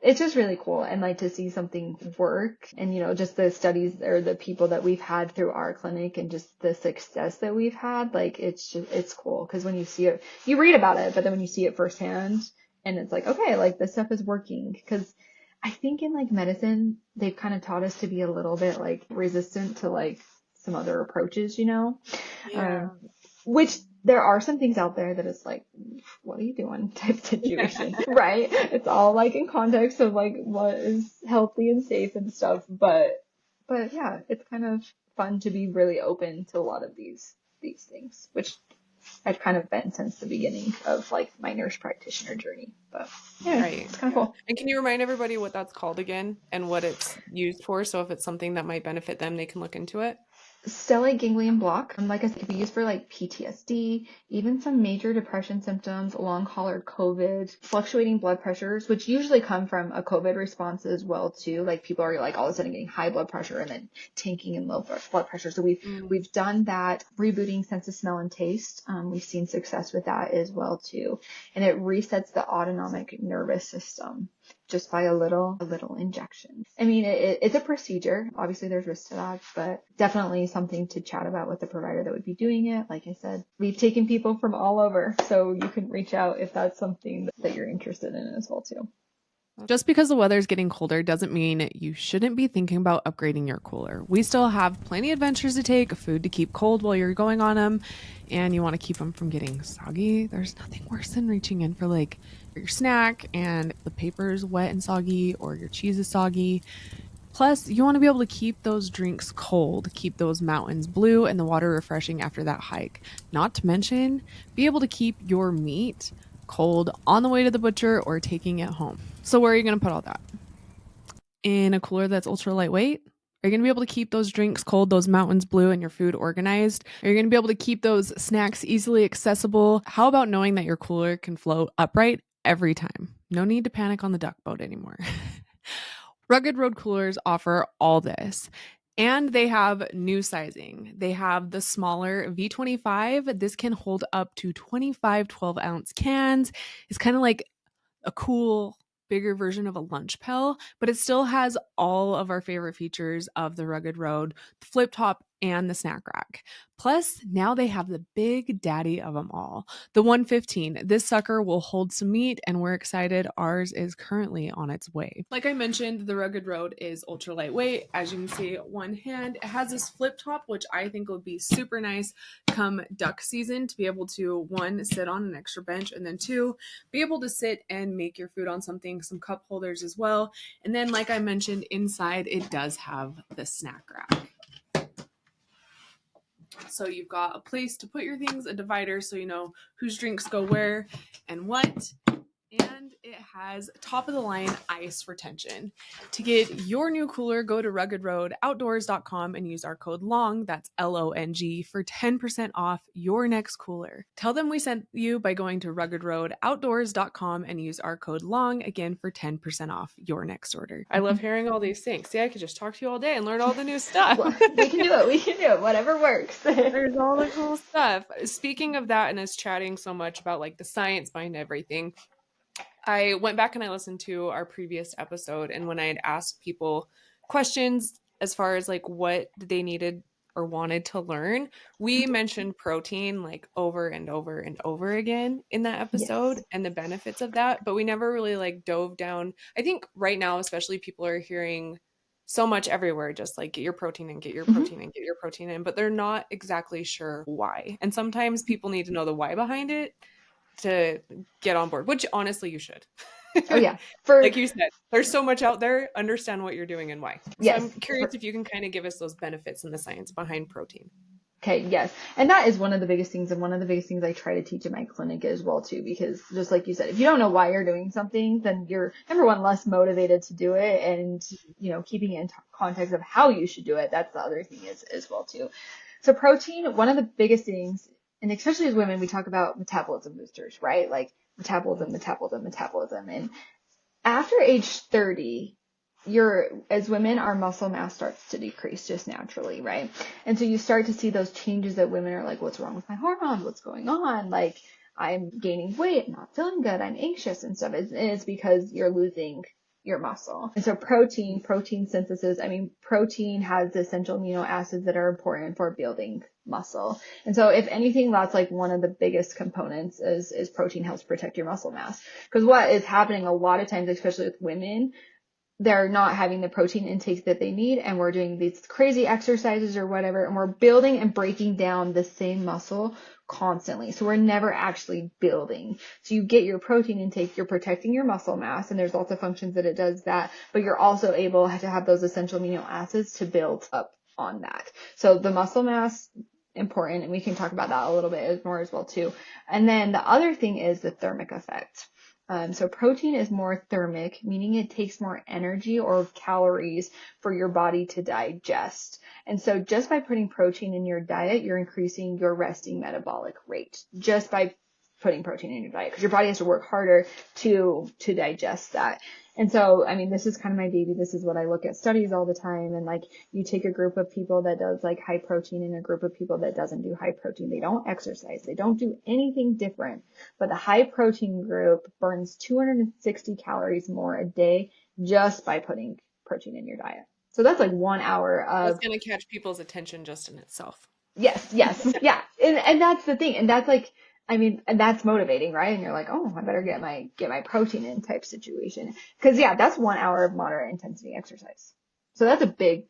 it's just really cool, and like to see something work, and just the studies or the people that we've had through our clinic and just the success that we've had, like it's cool because when you see it, you read about it, but then when you see it firsthand, and it's like, okay, like this stuff is working. Because I think in like medicine they've kind of taught us to be a little bit like resistant to like some other approaches. Um, Yeah. which there are some things out there that is like, what are you doing type situation, right? It's all like in context of like what is healthy and safe and stuff. But yeah, it's kind of fun to be really open to a lot of these things, which I've kind of been since the beginning of like my nurse practitioner journey. But anyway, Right. it's kind of Yeah. cool. And can you remind everybody what that's called again and what it's used for? So if it's something that might benefit them, they can look into it. Stellate ganglion block, like I said, it can be used for like PTSD, even some major depression symptoms, long hauler COVID, fluctuating blood pressures, which usually come from a COVID response as well too. Like people are like all of a sudden getting high blood pressure and then tanking in low blood pressure. So Mm. we've done that, rebooting sense of smell and taste. We've seen success with that as well too, and it resets the autonomic nervous system just by a little injection. I mean, it's a procedure. Obviously, there's risk to that, but definitely something to chat about with the provider that would be doing it. Like I said, we've taken people from all over, so you can reach out if that's something that you're interested in as well too. Just because the weather is getting colder doesn't mean you shouldn't be thinking about upgrading your cooler. We still have plenty of adventures to take, food to keep cold while you're going on them, and you want to keep them from getting soggy. There's nothing worse than reaching in for like your snack and the paper is wet and soggy or your cheese is soggy. Plus, you want to be able to keep those drinks cold, keep those mountains blue and the water refreshing after that hike. Not to mention, be able to keep your meat cold on the way to the butcher or taking it home. So, where are you going to put all that? In a cooler that's ultra lightweight? Are you going to be able to keep those drinks cold, those mountains blue, and your food organized? Are you going to be able to keep those snacks easily accessible? How about knowing that your cooler can float upright every time? No need to panic on the duck boat anymore. Rugged Road Coolers offer all this. And they have new sizing. They have the smaller V25. This can hold up to 25 12-ounce cans. It's kind of like a cool bigger version of a lunch pill, but it still has all of our favorite features of the Rugged Road, the flip top and the snack rack. Plus, now they have the big daddy of them all, the 115. This sucker will hold some meat, and we're excited ours is currently on its way. Like I mentioned, the Rugged Road is ultra lightweight. As you can see, one hand, it has this flip top, which I think would be super nice come duck season to be able to, one, sit on an extra bench, and then two, be able to sit and make your food on something, some cup holders as well. And then, like I mentioned, inside it does have the snack rack. So you've got a place to put your things, a divider so you know whose drinks go where and what. And it has top of the line ice retention. To get your new cooler, go to ruggedroadoutdoors.com and use our code LONG, that's LONG, for 10% off your next cooler. Tell them we sent you by going to ruggedroadoutdoors.com and use our code LONG again for 10% off your next order. I love hearing all these things. See, I could just talk to you all day and learn all the new stuff. Well, we can do it. We can do it. Whatever works. There's all the cool stuff. Speaking of that, and us chatting so much about like the science behind everything, I went back and I listened to our previous episode, and when I had asked people questions as far as like what they needed or wanted to learn, we mentioned protein like over and over and over again in that episode Yes. and the benefits of that, but we never really like dove down. I think right now, especially, people are hearing so much everywhere, just like get your protein and get your hmm protein and get your protein in, but they're not exactly sure why. And sometimes people need to know the why behind it to get on board, which honestly you should. Oh yeah. For Like you said, there's so much out there. Understand what you're doing and why. So yes. I'm curious if you can kind of give us those benefits and the science behind protein. Okay, yes. And that is one of the biggest things, and one of the biggest things I try to teach in my clinic as well too, because just like you said, if you don't know why you're doing something, then you're number one less motivated to do it, and keeping it in context of how you should do it, that's the other thing is as well too. So protein, one of the biggest things, and especially as women, we talk about metabolism boosters, right? Like metabolism, metabolism, metabolism, and after age 30, as women, our muscle mass starts to decrease just naturally, right? And so you start to see those changes that women are like, what's wrong with my hormones? What's going on? Like, I'm gaining weight, not feeling good, I'm anxious and stuff. And it's because you're losing your muscle. And so protein synthesis, protein has the essential amino acids that are important for building muscle. And so if anything, that's like one of the biggest components is protein helps protect your muscle mass. Because what is happening a lot of times, especially with women, they're not having the protein intake that they need, and we're doing these crazy exercises or whatever, and we're building and breaking down the same muscle constantly. So we're never actually building. So you get your protein intake, you're protecting your muscle mass, and there's lots of functions that it does that, but you're also able to have those essential amino acids to build up on that. So the muscle mass, important, and we can talk about that a little bit more as well too. And then the other thing is the thermic effect. So protein is more thermic, meaning it takes more energy or calories for your body to digest. And so just by putting protein in your diet, you're increasing your resting metabolic rate just by putting protein in your diet, because your body has to work harder to digest that. And so, this is kind of my baby. This is what I look at studies all the time. And like, you take a group of people that does like high protein and a group of people that doesn't do high protein. They don't exercise. They don't do anything different. But the high protein group burns 260 calories more a day just by putting protein in your diet. So that's like 1 hour That's of, going to catch people's attention just in itself. yes, yeah. And that's the thing. And that's like, and that's motivating, right? And you're like, oh, I better get my protein in type situation. Cause yeah, that's 1 hour of moderate intensity exercise. So that's a big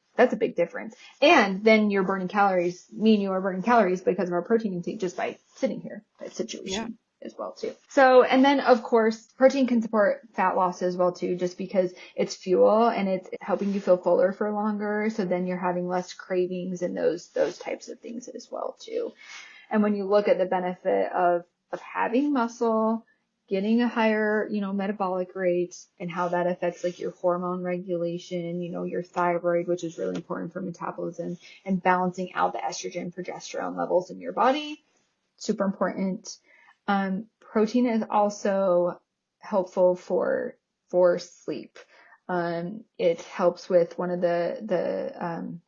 difference. And then you're burning calories, me and you are burning calories because of our protein intake just by sitting here, that Yeah. situation as well too. So, and then of course, protein can support fat loss as well too, just because it's fuel and it's helping you feel fuller for longer. So then you're having less cravings and those types of things as well too. And when you look at the benefit of having muscle, getting a higher, metabolic rate, and how that affects like your hormone regulation, your thyroid, which is really important for metabolism, and balancing out the estrogen progesterone levels in your body, super important. Protein is also helpful for sleep. It helps with one of the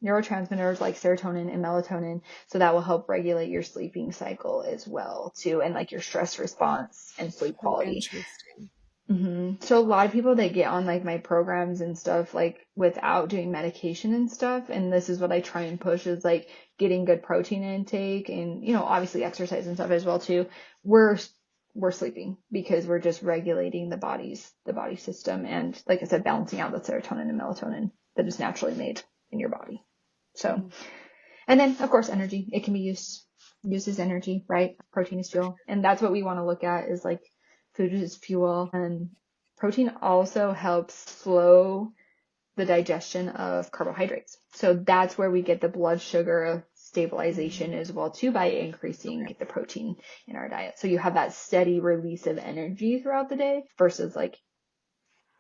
neurotransmitters like serotonin and melatonin, so that will help regulate your sleeping cycle as well too, and like your stress response and sleep Oh, quality. interesting. So a lot of people, they get on like my programs and stuff like without doing medication and stuff, and this is what I try and push is like getting good protein intake and obviously exercise and stuff as well too. We're sleeping because we're just regulating the body system, and like I said, balancing out the serotonin and melatonin that is naturally made in your body. So, and then of course energy, it can be used as energy, right? Protein is fuel, and that's what we want to look at is like food is fuel, and protein also helps slow the digestion of carbohydrates. So that's where we get the blood sugar stabilization as well too, by increasing the protein in our diet. So you have that steady release of energy throughout the day versus like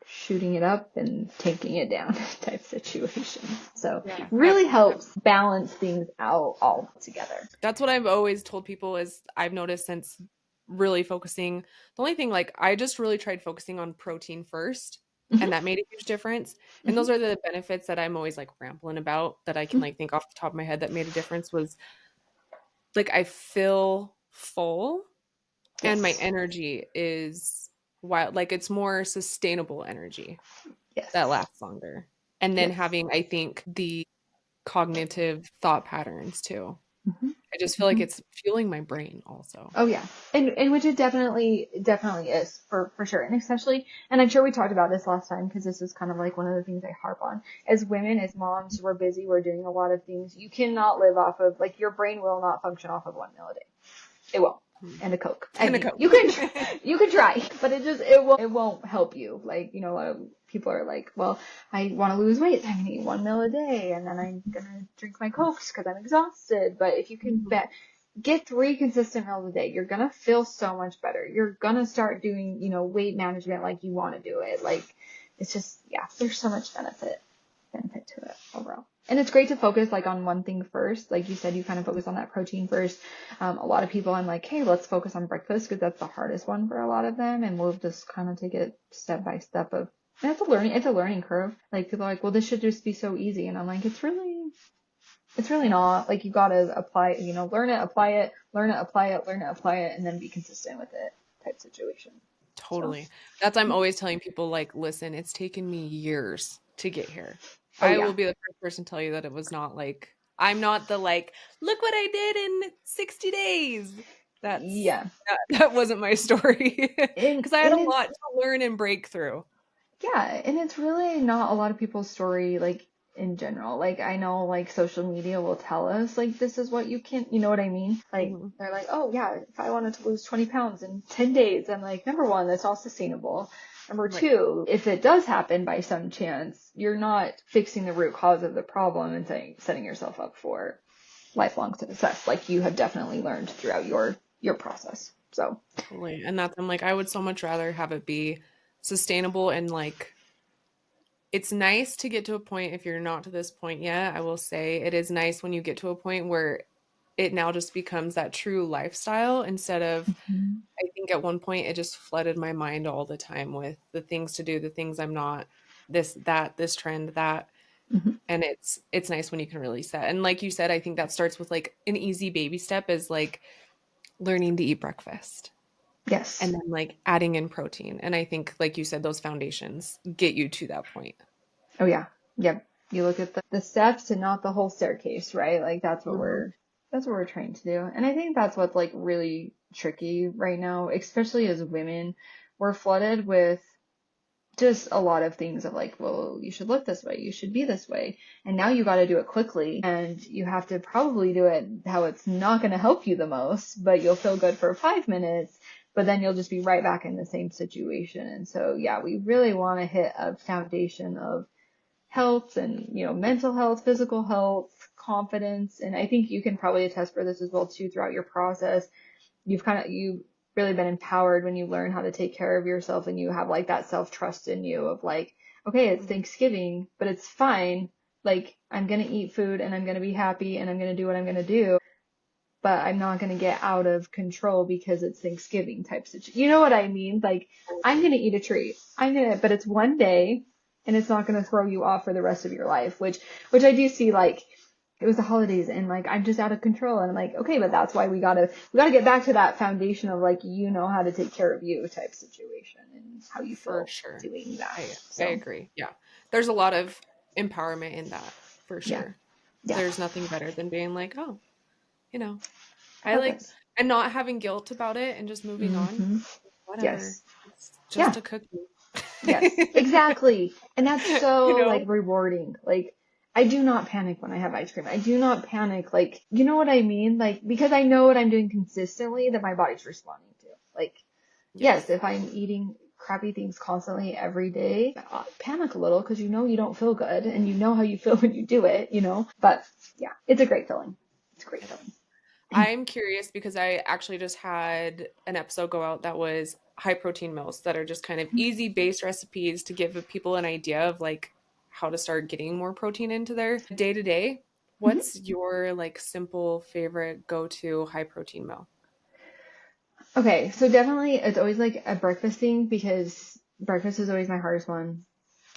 shooting it up and taking it down type situation. So Yeah. really helps balance things out all together. That's what I've always told people is I've noticed since really focusing. The only thing, like, I just really tried focusing on protein first, and Mm-hmm, that made a huge difference. And mm-hmm, those are the benefits that I'm always like rambling about that I can like think off the top of my head that made a difference was like I feel full and my yes, energy is wild. Like it's more sustainable energy that yes, lasts longer. And then yes. having, I think, the cognitive thought patterns too. Mm-hmm, I just feel like mm-hmm. it's fueling my brain also. Oh yeah. And which it definitely is for sure. And especially, and I'm sure we talked about this last time because this is kind of like one of the things I harp on. As women, as moms, we're busy, we're doing a lot of things. You cannot live off of, like, your brain will not function off of one meal a day. It won't. and a Coke. I And a mean, Coke. you can try, but it won't help you. Like, a lot of people are like, well, I want to lose weight, so I'm gonna eat 1 meal a day, and then I'm gonna drink my Cokes because I'm exhausted. But if you can get 3 consistent meals a day, you're gonna feel so much better. You're gonna start doing, weight management like you want to do it. Like, it's just, yeah, there's so much benefit to it overall. And it's great to focus like on one thing first. Like you said, you kind of focus on that protein first. A lot of people, I'm like, hey, let's focus on breakfast because that's the hardest one for a lot of them. And we'll just kind of take it step by step and it's a learning curve. Like people are like, well, this should just be so easy. And I'm like, it's really not. Like you got to apply, learn it, apply it, learn it, apply it, learn it, apply it, and then be consistent with it type situation. So, Totally. I'm always telling people like, listen, it's taken me years to get here. oh I yeah. will be the first person to tell you that it was not like, I'm not the like, look what I did in 60 days. Yeah. That wasn't my story And, because I had and a lot it's, to learn and break through. yeah, and it's really not a lot of people's story, like in general. Like I know like social media will tell us like this is what you can, you know what I mean? Like Mhm. they're like, oh yeah, if I wanted to lose 20 pounds in 10 days, I'm like, number one, that's all sustainable. Number Right. two, if it does happen by some chance, you're not fixing the root cause of the problem and setting yourself up for lifelong success, like you have definitely learned throughout your process. So, Totally. And I'm like, I would so much rather have it be sustainable and like, it's nice to get to a point if you're not to this point yet. I will say it is nice when you get to a point where it now just becomes that true lifestyle instead of, mhm. I think at one point it just flooded my mind all the time with the things to do, the things I'm not, this trend, that. Mhm. And it's nice when you can release that. And like you said, I think that starts with like an easy baby step is like learning to eat breakfast and Yes. then like adding in protein. And I think, like you said, those foundations get you to that point. Oh yeah. Yep. You look at the steps and not the whole staircase, right? Like Mhm. that's what we're trying to do. And I think that's what's like really tricky right now, especially as women. We're flooded with just a lot of things of like, well, you should look this way, you should be this way. And now you got to do it quickly and you have to probably do it how it's not going to help you the most, but you'll feel good for 5 minutes, but then you'll just be right back in the same situation. And so, yeah, we really want to hit a foundation of health and, mental health, physical health, confidence. And I think you can probably attest for this as well too throughout your process. You've really been empowered when you learn how to take care of yourself and you have like that self-trust in you of like, okay, it's Mhm. Thanksgiving, but it's fine. Like I'm going to eat food and I'm going to be happy and I'm going to do what I'm going to do, but I'm not going to get out of control because it's Thanksgiving type situation. You know what I mean? Like I'm going to eat a treat. But it's one day and it's not going to throw you off for the rest of your life, which I do see like it was the holidays and like I'm just out of control and I'm like, okay, but that's why we gotta get back to that foundation of like, how to take care of you type situation and how you For feel sure. doing that. I So agree. Yeah. There's a lot of empowerment in that for yeah, sure. yeah, There's nothing better than being like, oh, you know, I like, purpose. and not having guilt about it and just moving on. Mm-hmm. Whatever. Yes. It's just Yeah. a cookie. Yes, exactly. And that's You so know? like rewarding. Like I do not panic when I have ice cream. I do not panic. Like, you know what I mean? Like, because I know what I'm doing consistently that my body's responding to. Like, yes, Yes. if I'm eating crappy things constantly every day, I'll panic a little because you don't feel good and you know how you feel when you do it. But yeah, it's a great feeling. It's a great feeling. I'm curious because I actually just had an episode go out that was high protein meals that are just kind of easy base recipes to give people an idea of like how to start getting more protein into their day to day. Mhm. What's your like simple favorite go-to high protein meal? Okay, so definitely it's always like a breakfast thing because breakfast is always my hardest one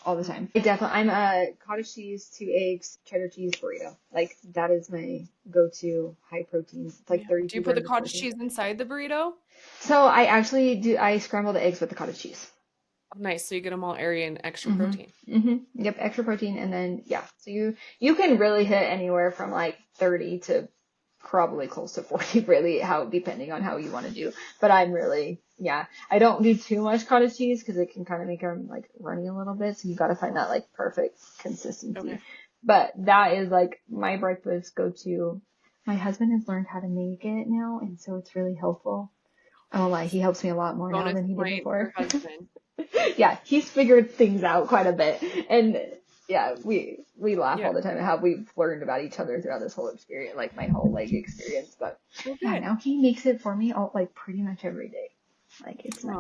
all the time. I'm a cottage cheese, 2 eggs, cheddar cheese burrito. Like that is my go-to high protein. It's like Yeah. Do you 32 put the grams of cottage protein. cheese inside the burrito? So I scramble the eggs with the cottage cheese. Oh, nice. So you get them all airy and extra Mhm. protein. Mhm. Yep, extra protein and then yeah. So you can really hit anywhere from like 30 to probably close to 40 really how depending on how you want to do. But I'm really yeah, I don't do too much cottage cheese because it can kind of make them like runny a little bit. So you got to find that like perfect consistency. Okay. But that is like my breakfast go to. My husband has learned how to make it now, and so it's really helpful. I won't lie, he helps me a lot more now Bonus than he did point for before. husband. Yeah, he's figured things out quite a bit. And yeah, we laugh Yeah. all the time at how we've learned about each other throughout this whole experience, like my whole like experience. But Well, yeah, good. now he makes it for me all like pretty much every day. Like it's nice.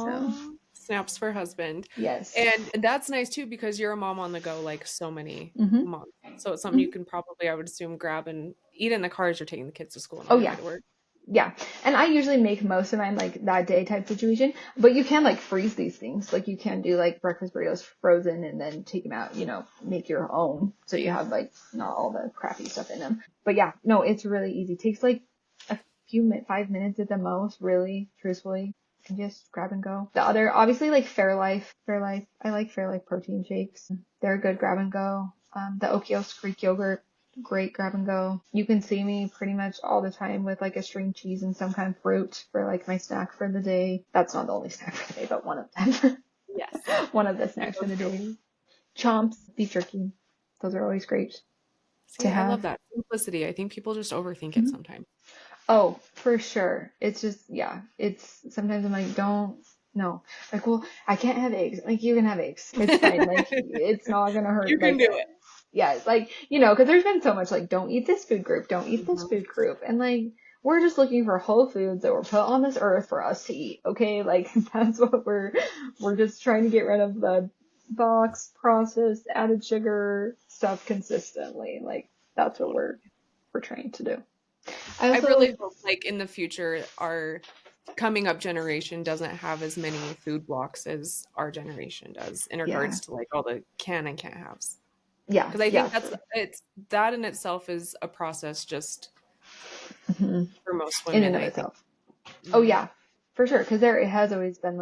So Aww. Snaps for husband. yes. And that's nice too because you're a mom on the go like so many Mhm. moms. So it's something you Mhm. can probably, I would assume, grab and eat in the car as you're taking the kids to school and Oh on your way yeah. to work. Yeah. And I usually make most of mine like that day type situation, but you can like freeze these things. Like you can do like breakfast burritos frozen and then take them out, make your own. So you have like not all the crappy stuff in them. But yeah, no, it's really easy. It takes like a 5 minutes at the most, really, truthfully. You can just grab and go. The other, obviously like Fairlife. I like Fairlife protein shakes. They're a good grab and go. The Okios Greek yogurt, great grab and go. You can see me pretty much all the time with like a string cheese and some kind of fruit for like my snack for the day. That's not the only snack for the day, but one of them. Yes. One of the We snacks for go the through. day. Chomps, beef jerky. Those are always great to See, I have. love that simplicity. I think people just overthink it Mhm. sometimes. Oh, for sure. It's just, yeah, it's sometimes I'm like, don't, no. Like, well, I can't have eggs. Like, you can have eggs. It's fine. Like, it's not gonna You hurt. can Like, do it. yeah, it's like, because there's been so much like, don't eat this food group, don't eat this Mhm. food group. And like, we're just looking for whole foods that were put on this earth for us to eat. Okay. Like, that's what we're just trying to get rid of the box processed added sugar stuff consistently. Like, that's what Totally. we're trying to do. I I also, really hope like in the future our coming up generation doesn't have as many food blocks as our generation does in yeah, regards to like all the can and can't haves. yeah, Because I yeah, think it's that in itself is a process just mhm, for most in women, and of I think. itself. Oh Mhm. yeah, for sure. Because there it has always been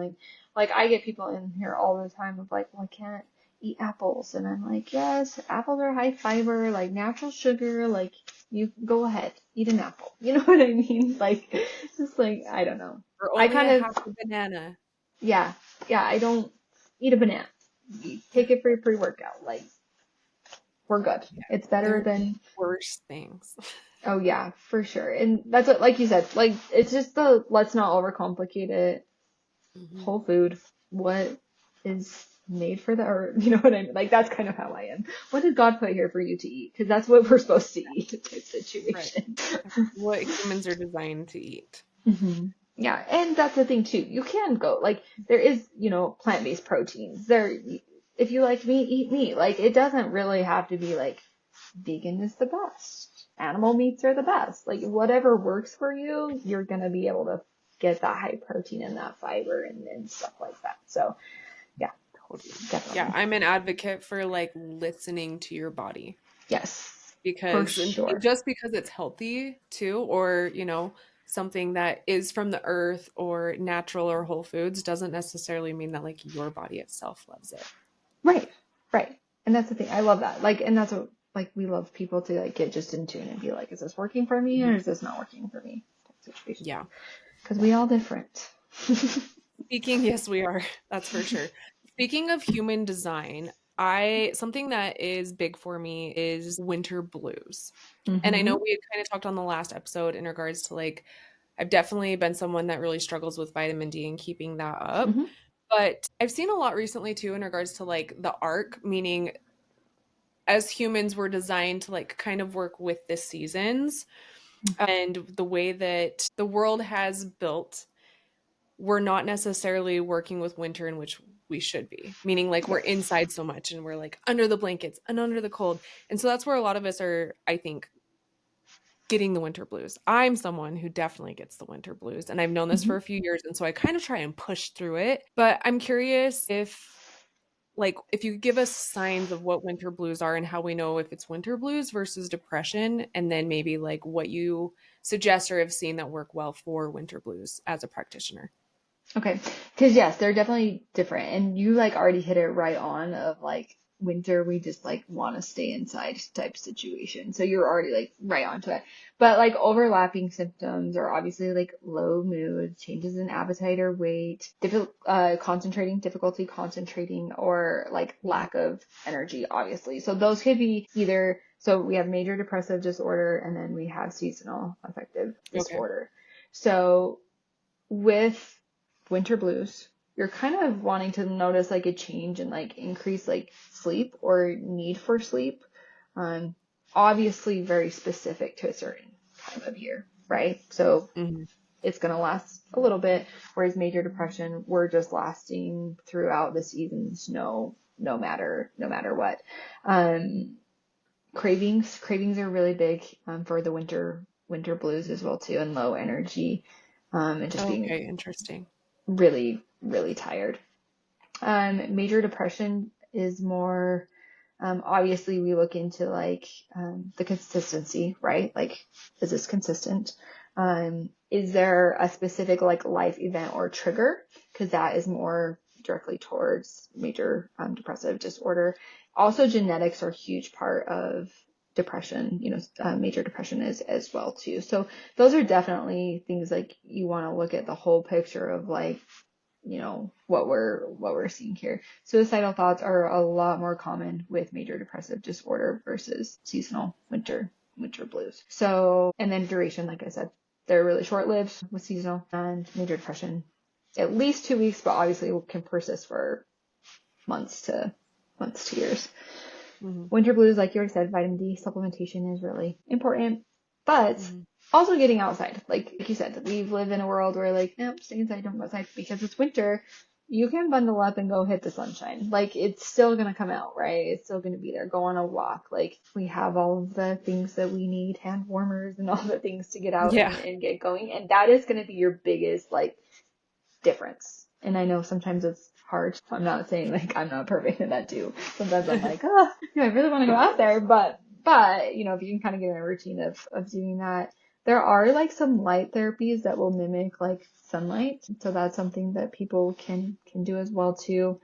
like I get people in here all the time of like, well, I can't eat apples, and I'm like, yes, apples are high fiber, like natural sugar, like you go ahead, eat an apple. You know what I mean? Like, just like I don't know. Or I only kind a of half a banana. yeah, yeah. I don't eat a banana. You take it for your pre-workout. Like we're good. Yeah. It's better They're than worse things. oh yeah, for sure. And that's what, like you said, like it's just the let's not overcomplicate it. Mhm. Whole food, what is made for the earth? You know what I mean? Like that's kind of how I am. What did God put here for you to eat? Because that's what we're supposed to eat type Right. situation. What humans are designed to eat. hmm Yeah, and that's the thing too. You can go like there is, plant-based proteins. There, if you like meat, eat meat. Like it doesn't really have to be like vegan is the best. Animal meats are the best. Like whatever works for you, you're gonna be able to get that high protein and that fiber and stuff like that. So yeah, Totally. Yeah, definitely. I'm an advocate for like listening to your body Yes, for because and sure. just because it's healthy too, or something that is from the earth or natural or whole foods doesn't necessarily mean that like your body itself loves it. Right, right. And that's the thing. I love that. Like, and that's what like we love people to like get just in tune and be like, is this working for me or Mhm. is this not working for me? Type situation. Yeah. Because we all different. Speaking, yes, we are. That's for sure. Speaking of human design, I something that is big for me is winter blues. And I know hmm we had kind of talked on the last episode in regards to like I've definitely been someone that really struggles with vitamin D and keeping that up. hmm But I've seen a lot recently too in regards to like the arc, meaning as humans we're designed to like kind of work with the seasons and the way that the world has built we're not necessarily working with winter in which we should be, meaning like we're Yes. inside so much and we're like under the blankets and under the cold. And so that's where a lot of us are, I think, getting the winter blues. I'm someone who definitely gets the winter blues, and I've known this hmm for a few years. And so I kind of try and push through it. But I'm curious if you could give us signs of what winter blues are and how we know if it's winter blues versus depression, and then maybe like what you suggest or have seen that work well for winter blues as a practitioner. Okay. Because yes, they're definitely different. And you like already hit it right on of like winter, we just like want to stay inside type situation. So you're already like right onto it. But like overlapping symptoms are obviously like low mood, changes in appetite or weight, difficulty concentrating, or like lack of energy, obviously. So those could be either, so we have major depressive disorder and then we have seasonal affective Okay. disorder. So with winter blues, you're kind of wanting to notice like a change in like increase like sleep or need for sleep. Um, Obviously very specific to a certain time of year, right? So Mm-hmm. it's going to last a little bit, whereas major depression, we're just lasting throughout the seasons, no matter what. Um, cravings are really big for the winter blues as well too, and low energy, and just being Okay, interesting. really, really tired. Major depression is more, obviously we look into like, the consistency, right? Like, is this consistent? Is there a specific like life event or trigger? Because that is more directly towards major depressive disorder. Also, genetics are a huge part of depression, major depression is as well too. So those are definitely things like you want to look at the whole picture of like, what we're seeing here. Suicidal thoughts are a lot more common with major depressive disorder versus seasonal winter blues. So, and then duration, like I said, they're really short-lived with seasonal, and major depression at least 2 weeks, but obviously can persist for months to years. Mm-hmm. Winter blues, like you already said, vitamin D supplementation is really important, but Mm-hmm. also getting outside. Like you said, we live in a world where like, nope, stay inside, don't go outside because it's winter. You can bundle up and go hit the sunshine. Like it's still going to come out, right? It's still going to be there. Go on a walk. Like we have all of the things that we need, hand warmers and all the things to get out Yeah. and get going. And that is going to be your biggest like difference. And I know sometimes it's hard. I'm not saying like I'm not perfect at that too. Sometimes I'm like, I really want to go out there, but if you can kind of get in a routine of doing that, there are like some light therapies that will mimic like sunlight. So that's something that people can do as well too.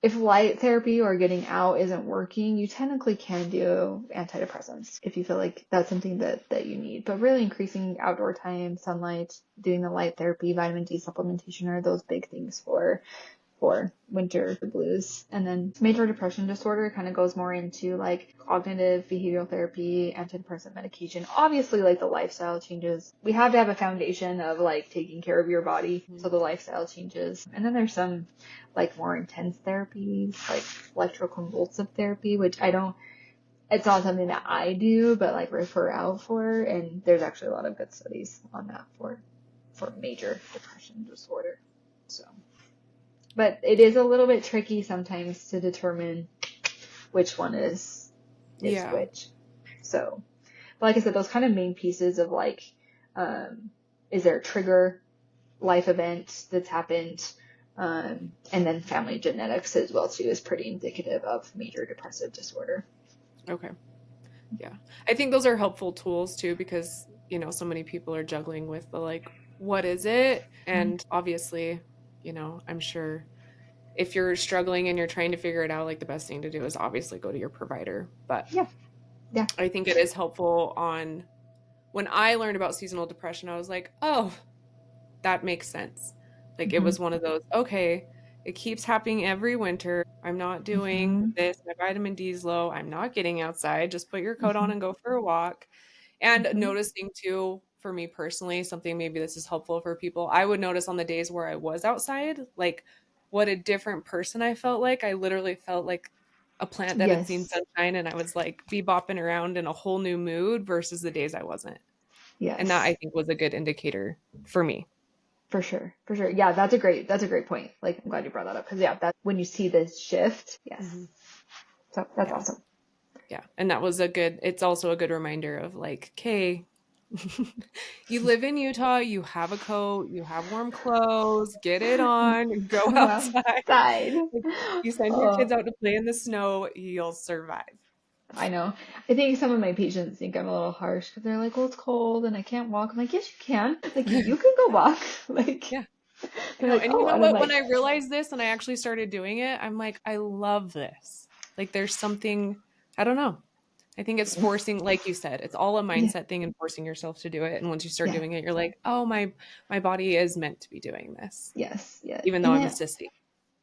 If light therapy or getting out isn't working, you technically can do antidepressants if you feel like that's something that you need. But really increasing outdoor time, sunlight, doing the light therapy, vitamin D supplementation are those big things for winter blues. And then major depression disorder kind of goes more into like cognitive behavioral therapy, antidepressant medication. Obviously, like the lifestyle changes. We have to have a foundation of like taking care of your body. So the lifestyle changes. And then there's some like more intense therapies, like electroconvulsive therapy, which it's not something that I do, but like refer out for. And there's actually a lot of good studies on that for major depression disorder. So. But it is a little bit tricky sometimes to determine which one is Yeah. which. So, but like I said, those kind of main pieces of like, is there a trigger, life event that's happened, and then family genetics as well too is pretty indicative of major depressive disorder. Okay. Yeah. I think those are helpful tools too because, so many people are juggling with the like, what is it? And obviously, I'm sure if you're struggling and you're trying to figure it out, like the best thing to do is obviously go to your provider. But Yeah, yeah. I think it is helpful on when I learned about seasonal depression, I was like, oh, that makes sense. Like it Mm-hmm. was one of those, okay, it keeps happening every winter. I'm not doing Mm-hmm. this. My vitamin D is low. I'm not getting outside. Just put your coat Mm-hmm. on and go for a walk. And Mm-hmm. noticing too, for me personally, something maybe this is helpful for people. I would notice on the days where I was outside, like what a different person I felt like. I literally felt like a plant that had seen Yes. sunshine and I was like bebopping around in a whole new mood versus the days I wasn't. And that I Yes. think was a good indicator for me. For sure. For sure. Yeah, that's a great point. Like, I'm glad you brought that up because yeah, that's when you see this shift. Yes. Mhm. So that's Yeah. awesome. Yeah. And that was it's also a good reminder of like, okay, you live in Utah, you have a coat, you have warm clothes, get it on, go Go outside. outside. Like, you send your kids Oh, out to play in the snow, you'll survive. I know. I think some of my patients think I'm a little harsh because they're like, well, it's cold and I can't walk. I'm like, yes, you can. Like, you can go walk. Like, Yeah, I they're know. like, And you oh, know and I'm what? When like, I realized this and I actually started doing it, I'm like, I love this. Like there's something, I don't know. I think it's forcing, like you said, it's all a Yeah. mindset thing and forcing yourself to do it. And once you start Yeah. doing it, you're like, oh, my body is meant to be doing this, Yes. Yeah. even though And I'm a then, sissy.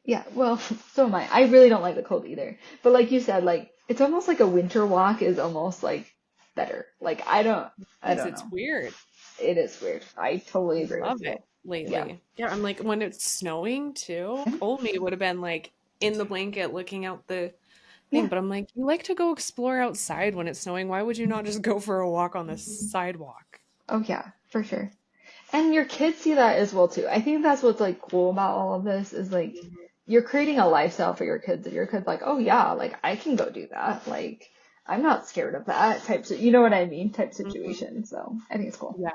yeah, well, so am I. I really don't like the cold either. But like you said, like it's almost like a winter walk is almost like better. Like I don't It's know. weird. It is weird. I totally I agree with love it you. Yeah. lately. Yeah, I'm like when it's snowing too. Mhm. Old me would have been like in the blanket looking out the thing, Yeah. but I'm like, you like to go explore outside when it's snowing. Why would you not just go for a walk on the sidewalk? Oh yeah, for sure. And your kids see that as well too. I think that's what's like cool about all of this is like Mhm. you're creating a lifestyle for your kids and your kids like, oh yeah, like I can go do that. Like I'm not scared of that you know what I mean? Type Mhm. situation. So I think it's cool. Yeah.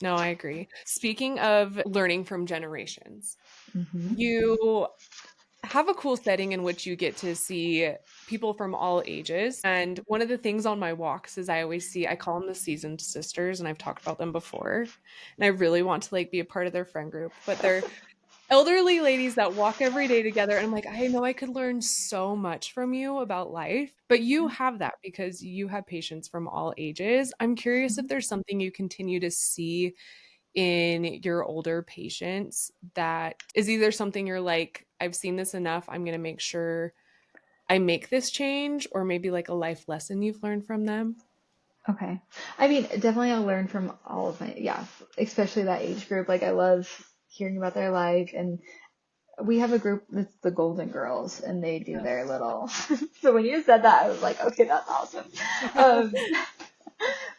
No, I agree. Speaking of learning from generations, Hmm. you have a cool setting in which you get to see people from all ages. And one of the things on my walks is I call them the seasoned sisters, and I've talked about them before. And I really want to like be a part of their friend group, but they're elderly ladies that walk every day together. And I'm like, I know I could learn so much from you about life, but you have that because you have patients from all ages. I'm curious if there's something you continue to see in your older patients that is either something you're like, I've seen this enough, I'm going to make sure I make this change, or maybe like a life lesson you've learned from them. Okay. I mean, definitely I'll learn from all of yeah, especially that age group. Like I love hearing about their life and we have a group that's the Golden Girls and they do their little so when you said that I was like, okay, that's awesome. Um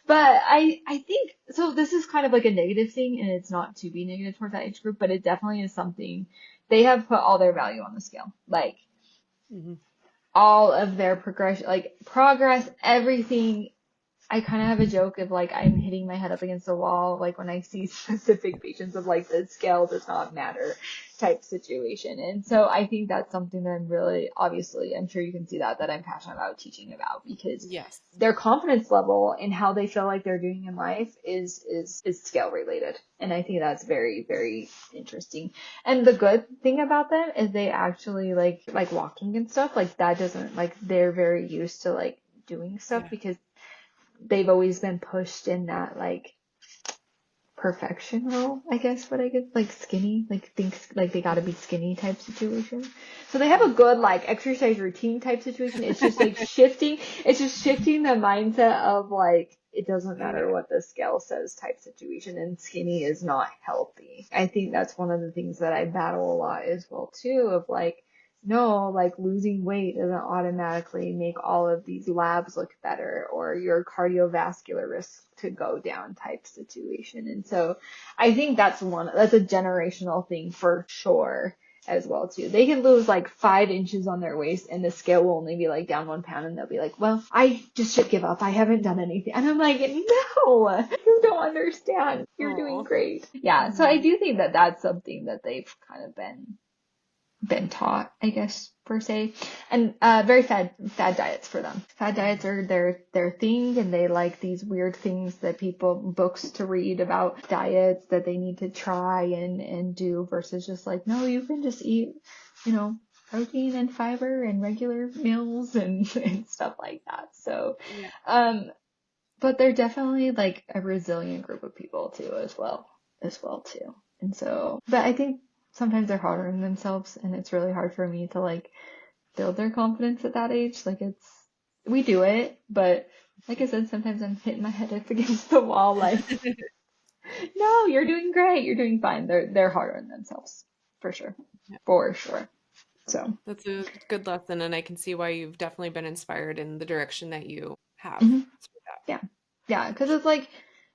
but I think so this is kind of like a negative thing and it's not to be negative towards that age group, but it definitely is something they have put all their value on the scale. Like Mhm. all of their progression, like progress, everything. I kind of have a joke of like I'm hitting my head up against the wall, like when I see specific patients of like the scale does not matter type situation. And so I think that's something that I'm really, obviously, I'm sure you can see that I'm passionate about teaching about because Yes. their confidence level and how they feel like they're doing in life is scale related. And I think that's very, very interesting. And the good thing about them is they actually like walking and stuff, like that doesn't like they're very used to like doing stuff Yeah. because they've always been pushed in that like perfection role, I guess what I get like skinny, like thinks like they gotta be skinny type situation. So they have a good like exercise routine type situation. It's just shifting the mindset of like it doesn't Yeah. matter what the scale says type situation and skinny is not healthy. I think that's one of the things that I battle a lot as well too of like no, like losing weight doesn't automatically make all of these labs look better or your cardiovascular risk to go down type situation. And so I think that's a generational thing for sure as well too. They can lose like 5 inches on their waist and the scale will only be like down 1 pound and they'll be like, well, I just should give up. I haven't done anything. And I'm like, no, you don't understand. You're doing Oh. great. Yeah. So I Mhm. do think that that's something that they've kind of been taught, I guess, per se. And very fad diets for them. Fad diets are their thing and they like these weird things that people books to read about diets that they need to try and do versus just like, no, you can just eat, you know, protein and fiber and regular meals and stuff like that. So Yeah. um but they're definitely like a resilient group of people too as well too. And so, but I think sometimes they're harder on themselves and it's really hard for me to like build their confidence at that age. Like we do it, but like I said, sometimes I'm hitting my head up against the wall like, no, you're doing great. You're doing fine. They're harder on themselves for sure. Yeah. For sure. So, That's a good lesson, and I can see why you've definitely been inspired in the direction that you have mhm. through that. Yeah. Yeah, For because sure. it's like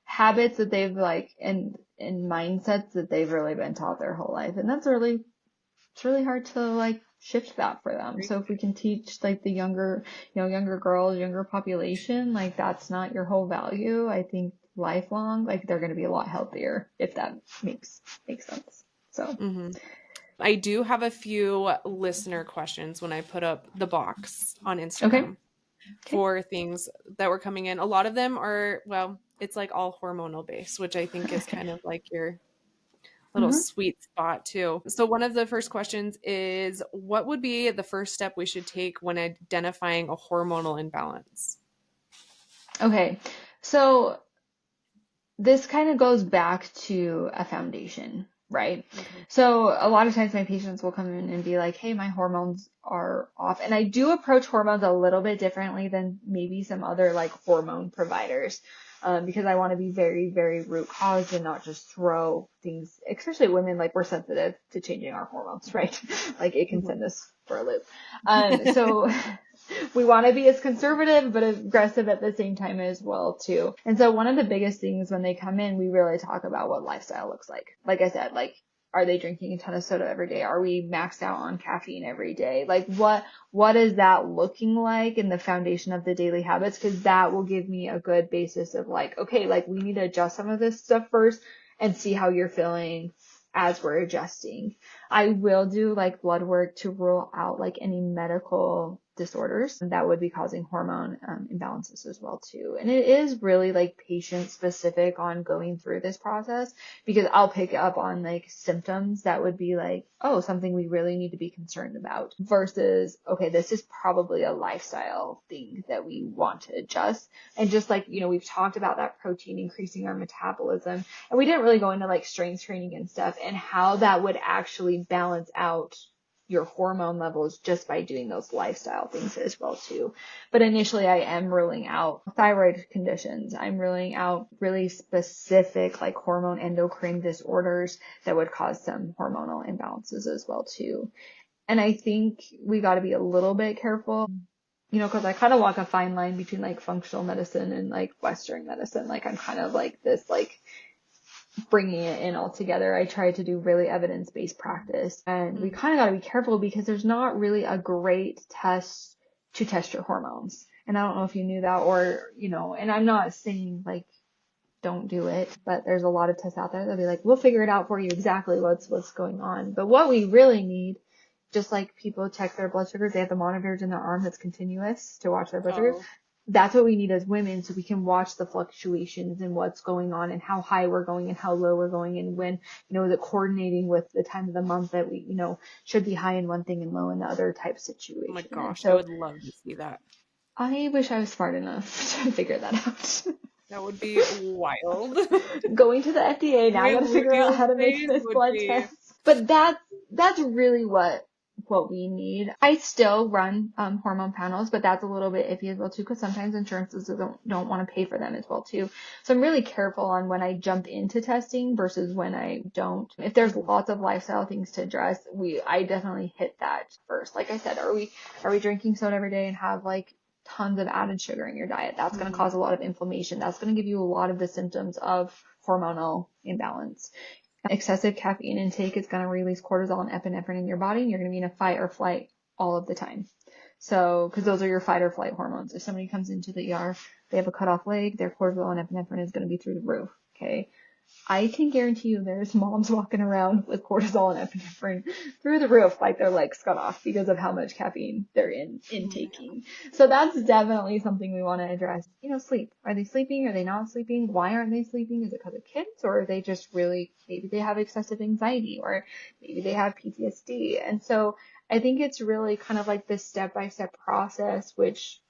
habits that they've like and mindsets that they've really been taught their whole life. And it's really hard to like shift that for them. Right. So if we can teach like the younger girls, younger population, like that's not your whole value, I think lifelong, like they're gonna be a lot healthier if that makes sense. So Hmm. I do have a few listener questions when I put up the box on okay. Instagram Okay. for things that were coming in. A lot of them are, well, it's like all hormonal based, which I think is kind of like your little sweet spot too. So one of the first questions is, what would be the first step we should take when identifying a hormonal imbalance? Okay. So this kind of goes back to a foundation, right? Okay. So a lot of times my patients will come in and be like, hey, my hormones are off. And I do approach hormones a little bit differently than maybe some other like hormone providers. Because I want to be very, very root cause and not just throw things, especially women, like we're sensitive to changing our hormones, right? Like it can Mhm. send us for a loop. So we want to be as conservative but aggressive at the same time as well too. And so one of the biggest things when they come in, we really talk about what lifestyle looks like. Like I said, like are they drinking a ton of soda every day? Are we maxed out on caffeine every day? Like what is that looking like in the foundation of the daily habits? Because that will give me a good basis of like, okay, like we need to adjust some of this stuff first and see how you're feeling as we're adjusting. I will do like blood work to rule out like any medical disorders that would be causing hormone imbalances as well too. And it is really like patient specific on going through this process because I'll pick up on like symptoms that would be like, oh, something we really need to be concerned about versus, okay, this is probably a lifestyle thing that we want to adjust. And just like, you know, we've talked about that protein increasing our metabolism and we didn't really go into like strength training and stuff and how that would actually balance out your hormone levels just by doing those lifestyle things as well too. But initially I am ruling out thyroid conditions. I'm ruling out really specific like hormone endocrine disorders that would cause some hormonal imbalances as well too. And I think we got to be a little bit careful, you know, because I kind of walk a fine line between like functional medicine and like Western medicine. Like I'm kind of like this like bringing it in all together. I try to do really evidence-based practice and we Mhm. kind of got to be careful because there's not really a great test to test your hormones. And I don't know if you knew that or, you know, and I'm not saying like don't do it, but there's a lot of tests out there that'll be like, we'll figure it out for you exactly what's going on. But what we really need, just like people check their blood sugars, they have the monitors in their arm that's continuous to watch their blood sugar. Oh, That's what we need as women so we can watch the fluctuations and what's going on and how high we're going and how low we're going and when, you know, is it coordinating with the time of the month that we, you know, should be high in one thing and low in the other type oh my situation. And gosh, I so would love to see that. I wish I was smart enough to figure that out. That would be wild. Going to the FDA, now I My gotta figure out luteal how to make phase this would blood be, test. But that's really what we need. I still run hormone panels, but that's a little bit iffy as well too, because sometimes insurances don't want to pay for them as well too. So I'm really careful on when I jump into testing versus when I don't. If there's Mhm. lots of lifestyle things to address, I definitely hit that first. Like I said, are we drinking soda every day and have like tons of added sugar in your diet? That's going to cause a lot of inflammation. That's going to give you a lot of the symptoms of hormonal imbalance. Excessive caffeine intake is going to release cortisol and epinephrine in your body, and you're going to be in a fight or flight all of the time. So, because those are your fight or flight hormones. If somebody comes into the ER, they have a cut off leg, their cortisol and epinephrine is going to be through the roof. Okay. I can guarantee you there's moms walking around with cortisol and epinephrine through the roof like their legs cut off because of how much caffeine they're Oh my God. intaking. So that's definitely something we want to address. You know, sleep. Are they sleeping? Are they not sleeping? Why aren't they sleeping? Is it because of kids or are they just really, maybe they have excessive anxiety or maybe they have PTSD? And so I think it's really kind of like this step-by-step process, which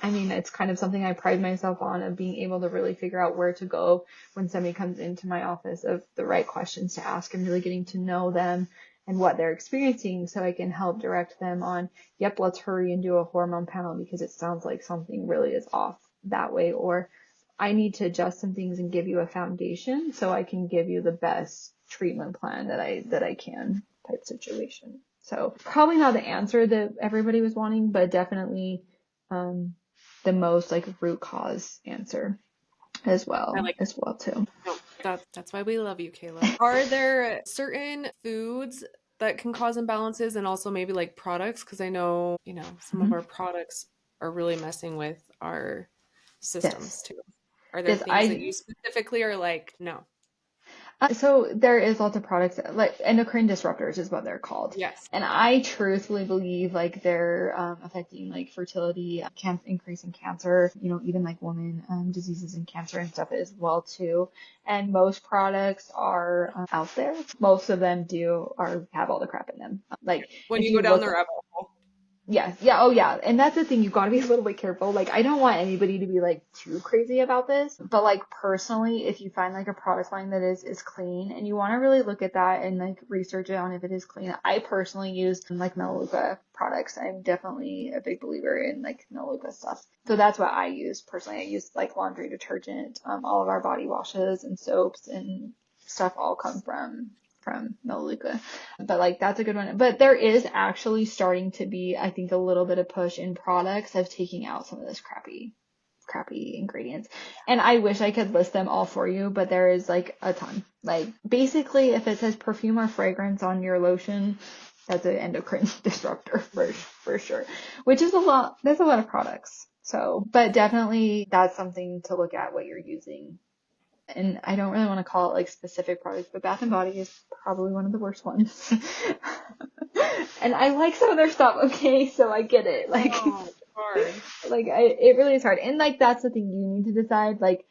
I mean, it's kind of something I pride myself on of being able to really figure out where to go when somebody comes into my office of the right questions to ask and really getting to know them and what they're experiencing so I can help direct them on, yep, let's hurry and do a hormone panel because it sounds like something really is off that way, or I need to adjust some things and give you a foundation so I can give you the best treatment plan that I can type situation. So probably not the answer that everybody was wanting, but definitely um, the most like root cause answer as I well like as well too. No, that's why we love you, Kayla. Are there certain foods that can cause imbalances and also maybe like products? Because I know, some of Mhm. our products are really messing with our systems Yes. too. Are there Yes, things that I you specifically are like, no? So there is lots of products like endocrine disruptors is what they're called. Yes. And I truthfully believe like they're affecting like fertility, increase in cancer, even like women diseases and cancer and stuff as well too. And most products are out there. Most of them have all the crap in them. Like When if you go you down the look rabbit hole. Yes. Yeah. Oh, yeah. And that's the thing. You've got to be a little bit careful. Like, I don't want anybody to be like too crazy about this, but like personally, if you find like a product line that is clean and you want to really look at that and like research it on if it is clean. I personally use like Melaleuca products. I'm definitely a big believer in like Melaleuca stuff. So that's what I use personally. I use like laundry detergent. All of our body washes and soaps and stuff all come from Melaleuca. But like that's a good one. But there is actually starting to be, I think, a little bit of push in products of taking out some of this crappy ingredients. And I wish I could list them all for you, but there is like a ton. Like basically if it says perfume or fragrance on your lotion, that's an endocrine disruptor for sure. Which is there's a lot of products. So, but definitely that's something to look at what you're using. And I don't really want to call it like specific products, but Bath and Body is probably one of the worst ones. And I like some of their stuff, okay, so I get it. Like, Oh, it's hard. like it really is hard. And like that's the thing you need to decide, like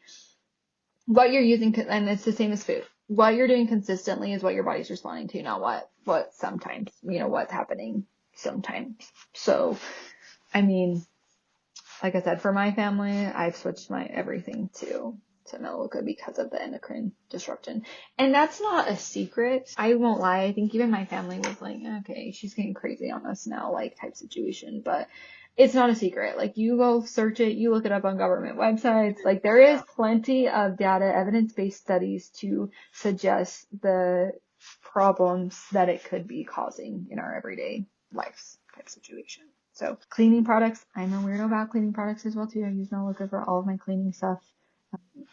what you're using, and it's the same as food. What you're doing consistently is what your body's responding to, not what sometimes, what's happening sometimes. So, I mean, like I said, for my family, I've switched my everything to Melaleuca because of the endocrine disruption. And that's not a secret. I won't lie. I think even my family was like, okay, she's getting crazy on us now, like type situation. But it's not a secret. Like you go search it, you look it up on government websites. Like there is plenty of data, evidence-based studies to suggest the problems that it could be causing in our everyday lives type situation. So cleaning products, I'm a weirdo about cleaning products as well too. I use Melaleuca for all of my cleaning stuff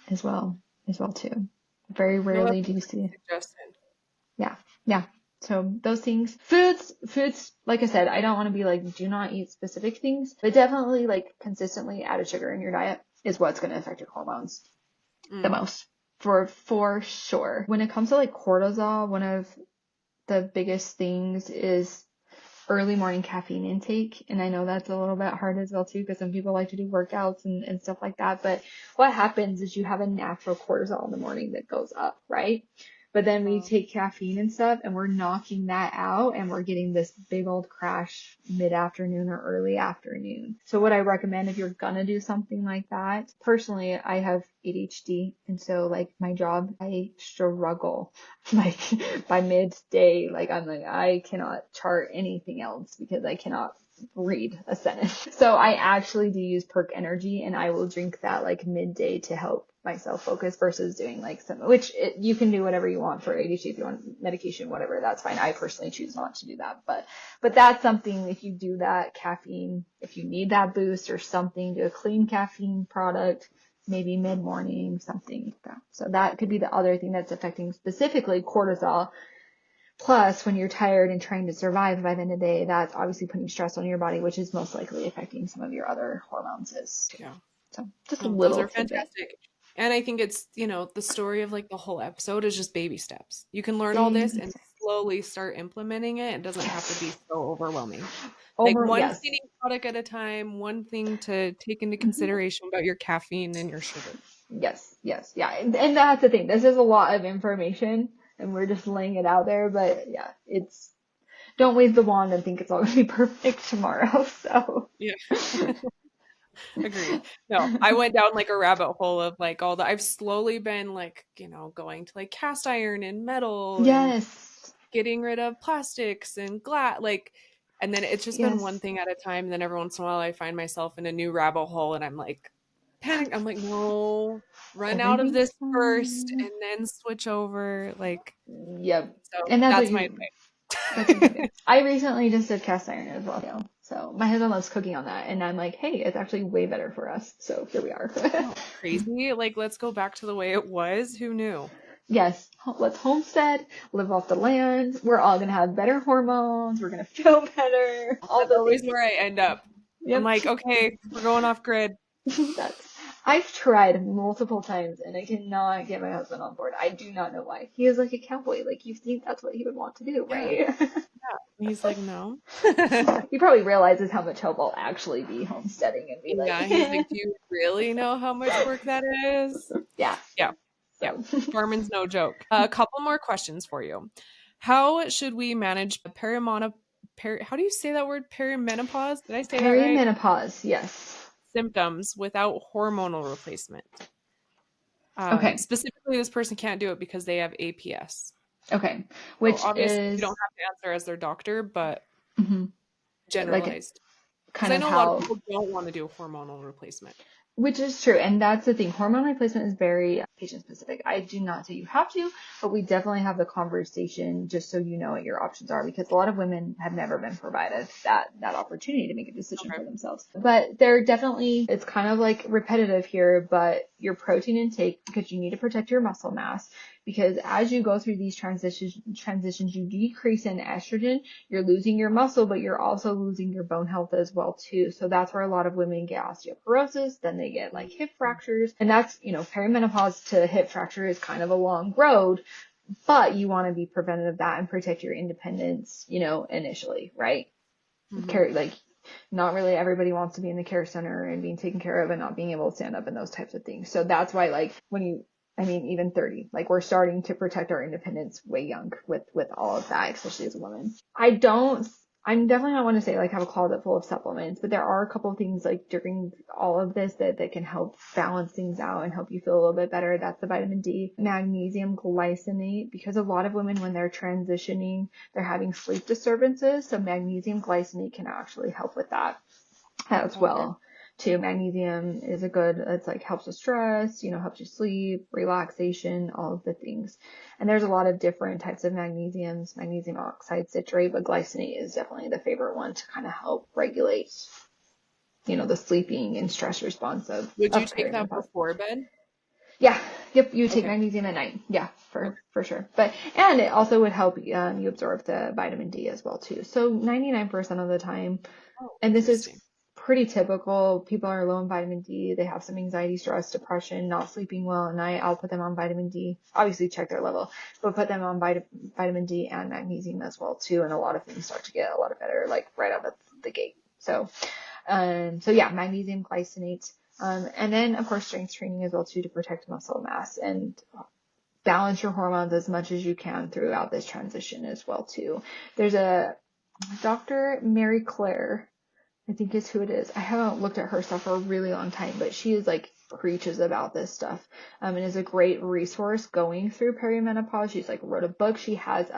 as well too. Very No, that's rarely do a you great see. suggestion. Yeah. So those things, foods, like I said, I don't want to be like, do not eat specific things, but definitely like consistently added sugar in your diet is what's going to affect your hormones the most for sure. When it comes to like cortisol, one of the biggest things is early morning caffeine intake. And I know that's a little bit hard as well too, because some people like to do workouts and stuff like that. But what happens is you have a natural cortisol in the morning that goes up, right? But then we take caffeine and stuff and we're knocking that out and we're getting this big old crash mid-afternoon or early afternoon. So what I recommend if you're gonna do something like that, personally, I have ADHD. And so like my job, I struggle like by midday, like I'm like, I cannot chart anything else because I cannot read a sentence. So I actually do use Perk Energy and I will drink that like midday to help myself focus versus doing like you can do whatever you want for ADHD if you want medication, whatever, that's fine. I personally choose not to do that. But that's something if you do that caffeine, if you need that boost or something, do a clean caffeine product, maybe mid-morning, something like that. So that could be the other thing that's affecting specifically cortisol. Plus, when you're tired and trying to survive by the end of the day, that's obviously putting stress on your body, which is most likely affecting some of your other hormones. Yeah. So just a Oh, those little are tidbit. fantastic. And I think it's, the story of like the whole episode is just baby steps. You can learn all this Baby and slowly start implementing it. It doesn't have to be Yes. so overwhelming. Like one Yes. cleaning product at a time, one thing to take into Mhm. consideration about your caffeine and your sugar. Yes. Yes. Yeah. And that's the thing. This is a lot of information and we're just laying it out there. But yeah, don't wave the wand and think it's all going to be perfect tomorrow. So. Yeah. Agreed. No, I went down like a rabbit hole of like I've slowly been like, going to like cast iron and metal and Yes. getting rid of plastics and glass, like, and then it's just been one Yes. thing at a time. And then every once in a while I find myself in a new rabbit hole and I'm like panic. I'm like, no, run out of Everything's this first fine. and then switch over. Like, Yep. so And that's my that's what you do. advice. I recently just did cast iron as well. So my husband loves cooking on that. And I'm like, hey, it's actually way better for us. So here we are. Oh, crazy. Like, let's go back to the way it was. Who knew? Yes, let's homestead, live off the land. We're all going to have better hormones. We're going to feel better. All That's the always things. where I end up. I'm Yep. like, okay, we're going off grid. That's I've tried multiple times and I cannot get my husband on board. I do not know why. He is like a cowboy. Like you think that's what he would want to do, Yeah. right? Yeah. And he's like, no. He probably realizes how much help I'll actually be homesteading and be Yeah. He's like, like, do you really know how much work that is? yeah. Yeah. Yeah. So Farming's no joke. A couple more questions for you. How should we manage how do you say that word? Perimenopause? Did I say that right? perimenopause, yes. Symptoms without hormonal replacement. Okay. Specifically, this person can't do it because they have APS. Okay. So Which obviously, you don't is have to answer as their doctor, but mhm, like generalized. Because kind I of know a lot of how people don't want to do a hormonal replacement. which is true. And that's the thing. Hormone replacement is very patient specific. I do not say you have to, but we definitely have the conversation just so you know what your options are because a lot of women have never been provided that opportunity to make a decision Okay. for themselves. But they're definitely, it's kind of like repetitive here, but your protein intake, because you need to protect your muscle mass, because as you go through these transitions, you decrease in estrogen, you're losing your muscle, but you're also losing your bone health as well too. So that's where a lot of women get osteoporosis, then they get like hip fractures. And that's, perimenopause to hip fracture is kind of a long road, but you want to be preventative of that and protect your independence, initially, right? Mm-hmm. Care, like not really everybody wants to be in the care center and being taken care of and not being able to stand up and those types of things. So that's why like even 30, like we're starting to protect our independence way young with all of that, especially as a woman. I'm definitely not want to say like have a closet full of supplements, but there are a couple of things like during all of this that can help balance things out and help you feel a little bit better. That's the vitamin D, magnesium glycinate, because a lot of women when they're transitioning, they're having sleep disturbances. So magnesium glycinate can actually help with that as Okay. well too. Magnesium is it's like helps with stress, helps you sleep, relaxation, all of the things. And there's a lot of different types of magnesiums, magnesium oxide, citrate, but glycinate is definitely the favorite one to kind of help regulate, the sleeping and stress response Would you of take that perimenopause. before bed? Yeah. Yep. You take Okay. magnesium at night. Yeah, Okay. for sure. And it also would help you absorb the vitamin D as well too. So 99% of the time, Oh, and this is interesting. pretty typical. People are low in vitamin D. They have some anxiety, stress, depression, not sleeping well at night. I'll put them on vitamin D. Obviously check their level, but put them on vitamin D and magnesium as well too. And a lot of things start to get a lot of better, like right out of the gate. So yeah, magnesium glycinate. And then of course strength training as well too to protect muscle mass and balance your hormones as much as you can throughout this transition as well too. There's a Dr. Mary Claire, I think is who it is. I haven't looked at her stuff for a really long time, but she is like preaches about this stuff, and is a great resource going through perimenopause. She's like wrote a book. She has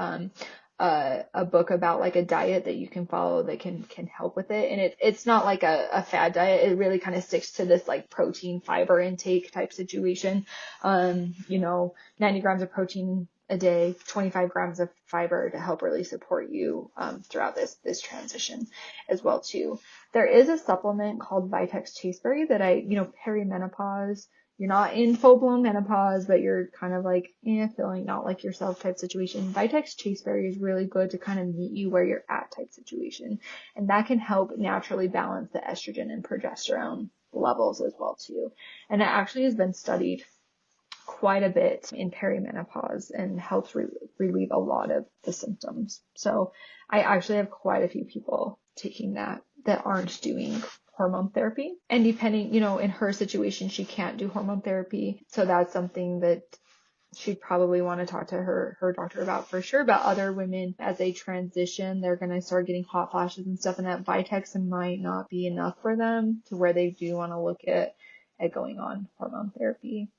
a book about like a diet that you can follow that can help with it, and it's not like a fad diet. It really kind of sticks to this like protein fiber intake type situation. 90 grams of protein a day, 25 grams of fiber to help really support you throughout this transition as well too. There is a supplement called Vitex Chaseberry that perimenopause, you're not in full blown menopause, but you're kind of like, feeling not like yourself type situation. Vitex Chaseberry is really good to kind of meet you where you're at type situation. And that can help naturally balance the estrogen and progesterone levels as well too. And it actually has been studied quite a bit in perimenopause and helps relieve a lot of the symptoms. So I actually have quite a few people taking that aren't doing hormone therapy. And depending, in her situation, she can't do hormone therapy. So that's something that she'd probably want to talk to her doctor about for sure. But other women, as they transition, they're going to start getting hot flashes and stuff, and that Vitex might not be enough for them to where they do want to look at going on hormone therapy.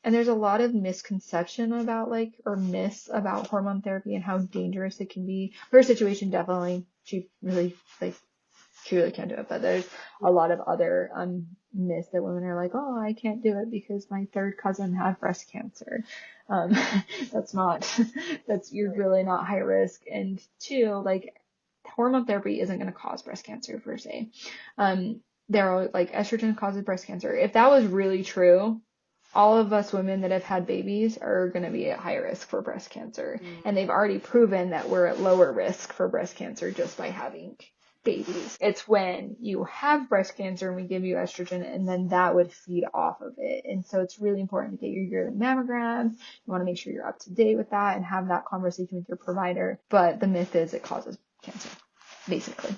And there's a lot of misconception about myths about hormone therapy and how dangerous it can be. Her situation, definitely, she really can't do it. But there's a lot of other myths that women are like, oh, I can't do it because my third cousin had breast cancer. Um, you're really not high risk. And two, like hormone therapy isn't going to cause breast cancer per se. There are like estrogen causes breast cancer. If that was really true, all of us women that have had babies are going to be at high risk for breast cancer. Mm. And they've already proven that we're at lower risk for breast cancer just by having babies. It's when you have breast cancer and we give you estrogen, and then that would feed off of it. And so it's really important to get your yearly mammograms. You want to make sure you're up to date with that and have that conversation with your provider. But the myth is it causes cancer, basically.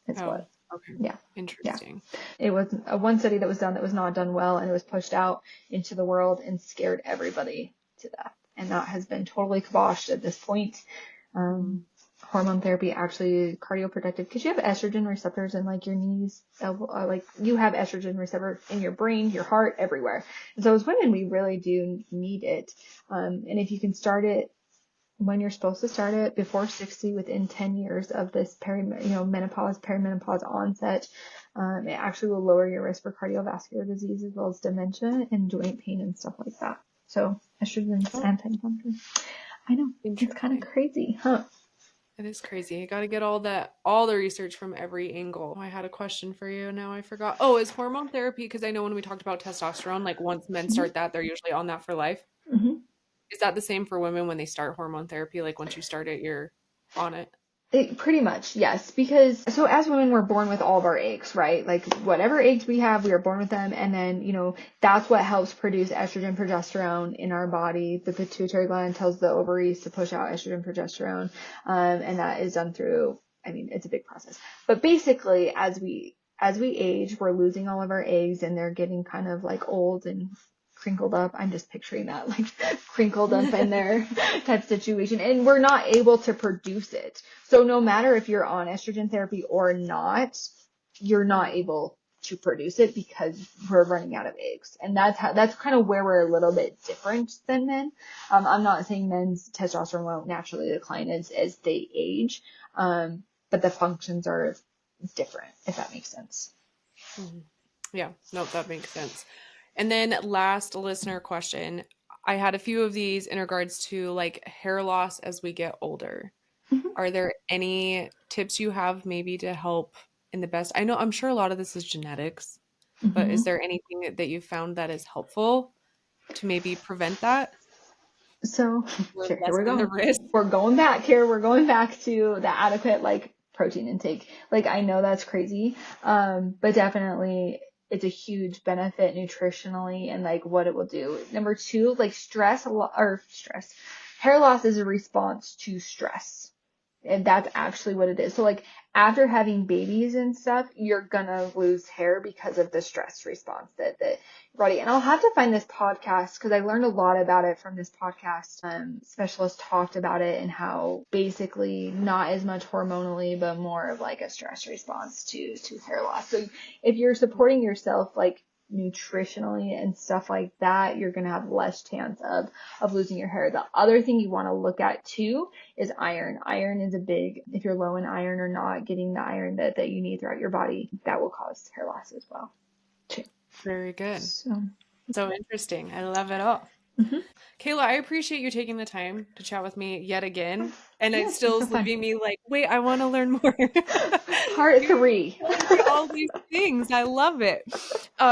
It's Oh, what. okay. Yeah. Interesting. It was one study that was done that was not done well, and it was pushed out into the world and scared everybody to death. And that has been totally kiboshed at this point. Hormone therapy actually cardioprotective, because you have estrogen receptors in like your knees, like you have estrogen receptors in your brain, your heart, everywhere. And so as women, we really do need it. And if you can start it when you're supposed to start it, before 60, within 10 years of this perimenopause onset, it actually will lower your risk for cardiovascular disease as well as dementia and joint pain and stuff like that. So estrogen's anti-inflammatory. I know, it's kind of crazy, huh? It is crazy. I got to get all the research from every angle. I had a question for you. Now I forgot. Oh, is hormone therapy, because I know when we talked about testosterone, like once men start that, they're usually on that for life. Mm-hmm. Is that the same for women when they start hormone therapy? Like once you start it, you're on it? Pretty much, yes. Because, so as women, we're born with all of our eggs, right? Like whatever eggs we have, we are born with them. And then, that's what helps produce estrogen, progesterone in our body. The pituitary gland tells the ovaries to push out estrogen, progesterone. And that is done through, it's a big process. But basically, as we age, we're losing all of our eggs and they're getting kind of like old and crinkled up. I'm just picturing that, like crinkled up in there type situation, and we're not able to produce it. So no matter if you're on estrogen therapy or not, you're not able to produce it because we're running out of eggs. And that's kind of where we're a little bit different than men. I'm not saying men's testosterone won't naturally decline as they age. But the functions are different, if that makes sense. Mm-hmm. Yeah, no, that makes sense. And then last listener question. I had a few of these in regards to like hair loss as we get older. Mm-hmm. Are there any tips you have maybe to help in the best? I'm sure a lot of this is genetics, but Mm-hmm. is there anything that you found that is helpful to maybe prevent that So or here we lessen the go. risk? We're going back here. We're going back to the adequate like protein intake. Like I know that's crazy. But definitely it's a huge benefit nutritionally and like what it will do. Number two, like stress. Hair loss is a response to stress. And that's actually what it is. So like after having babies and stuff, you're gonna lose hair because of the stress response that body. And I'll have to find this podcast because I learned a lot about it from this podcast. Specialist talked about it and how basically not as much hormonally, but more of like a stress response to hair loss. So if you're supporting yourself like nutritionally and stuff like that, you're going to have less chance of losing your hair. The other thing you want to look at too is iron. Iron is a big, if you're low in iron or not getting the iron that you need throughout your body, that will cause hair loss as well too. Very good. So Interesting. I love it all. mm-hmm. Kayla, I appreciate you taking the time to chat with me yet again. And it Yes, still so is fun. leaving me like, wait, I want to learn more. Part You 3. told me all these things. I love it.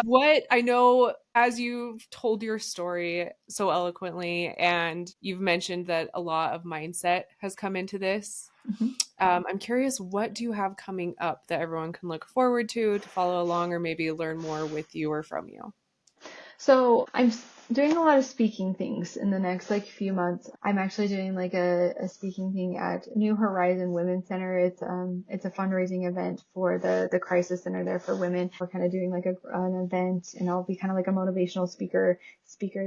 What I know, as you've told your story so eloquently, and you've mentioned that a lot of mindset has come into this. Mm-hmm. I'm curious, what do you have coming up that everyone can look forward to follow along or maybe learn more with you or from you? So I'm doing a lot of speaking things in the next like few months. I'm actually doing like a speaking thing at New Horizon Women's Center. It's a fundraising event for the crisis center there for women. We're kind of doing like an event, and I'll be kind of like a motivational speaker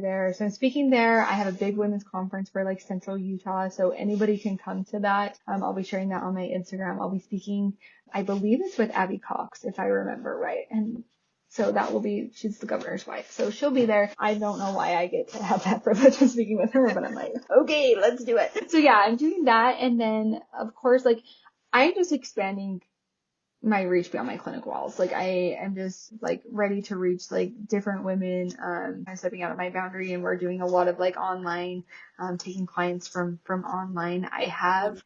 there. So I'm speaking there. I have a big women's conference for like Central Utah, so anybody can come to that. I'll be sharing that on my Instagram. I'll be speaking, I believe it's with Abby Cox, if I remember right. And so that will be, she's the governor's wife. So she'll be there. I don't know why I get to have that privilege of speaking with her, but I'm like, okay, let's do it. So yeah, I'm doing that. And then of course, like I'm just expanding my reach beyond my clinic walls. Like I am just like ready to reach like different women. I'm stepping out of my boundary, and we're doing a lot of like online, taking clients from online. I have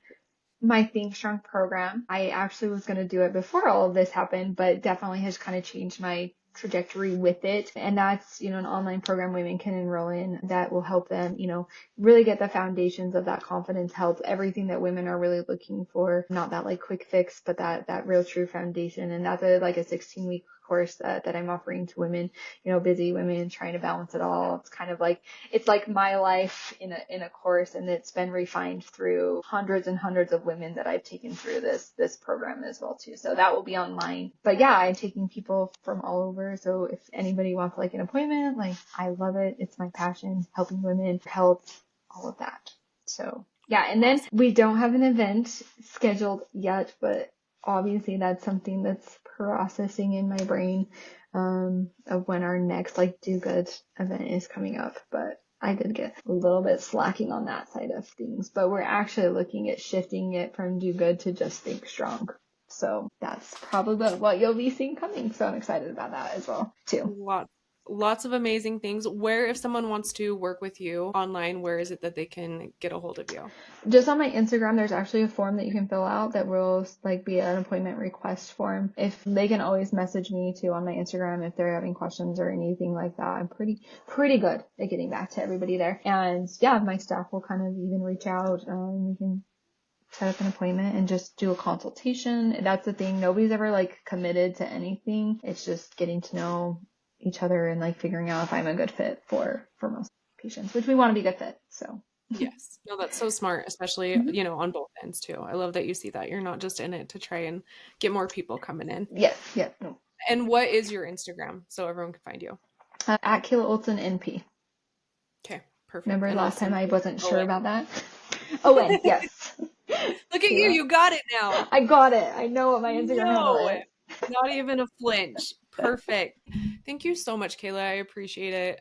my Think Strong program. I actually was going to do it before all of this happened, but definitely has kind of changed my trajectory with it. And that's, you know, an online program women can enroll in that will help them, you know, really get the foundations of that confidence, help everything that women are really looking for, not that like quick fix, but that real true foundation. And that's like a 16-week course that I'm offering to women, you know, busy women trying to balance it all. It's kind of like, it's like my life in a course, and it's been refined through hundreds and hundreds of women that I've taken through this program as well too. So that will be online. But yeah, I'm taking people from all over. So if anybody wants like an appointment, like I love it. It's my passion, helping women, health, all of that. So yeah, and then Awesome. we don't have an event scheduled yet, but obviously that's something that's processing in my brain, of when our next like do good event is coming up. But I did get a little bit slacking on that side of things, but we're actually looking at shifting it from do good to just think strong. So that's probably what you'll be seeing coming. So I'm excited about that as well too. Lots of amazing things. Where, if someone wants to work with you online, where is it that they can get a hold of you? Just on my Instagram, there's actually a form that you can fill out that will like be an appointment request form. If they can always message me too on my Instagram if they're having questions or anything like that. I'm pretty good at getting back to everybody there. And yeah, my staff will kind of even reach out. We can set up an appointment and just do a consultation. That's the thing. Nobody's ever like committed to anything. It's just getting to know each other and like figuring out if I'm a good fit for most patients, which we want to be a good fit. So. Yes. No, that's so smart, especially, Mhm. you know, on both ends too. I love that you see that. You're not just in it to try and get more people coming in. Yes, yeah, no. And what is your Instagram so everyone can find you? At Kayla Olson NP. Okay, perfect. Remember And last time Olson I is wasn't sure Owen. about that? Owen, yes. Look at you, Kayla. you got it now. I got it. I know what my Instagram handle No, is. not even a flinch. Perfect. Thank you so much, Kayla. I appreciate it.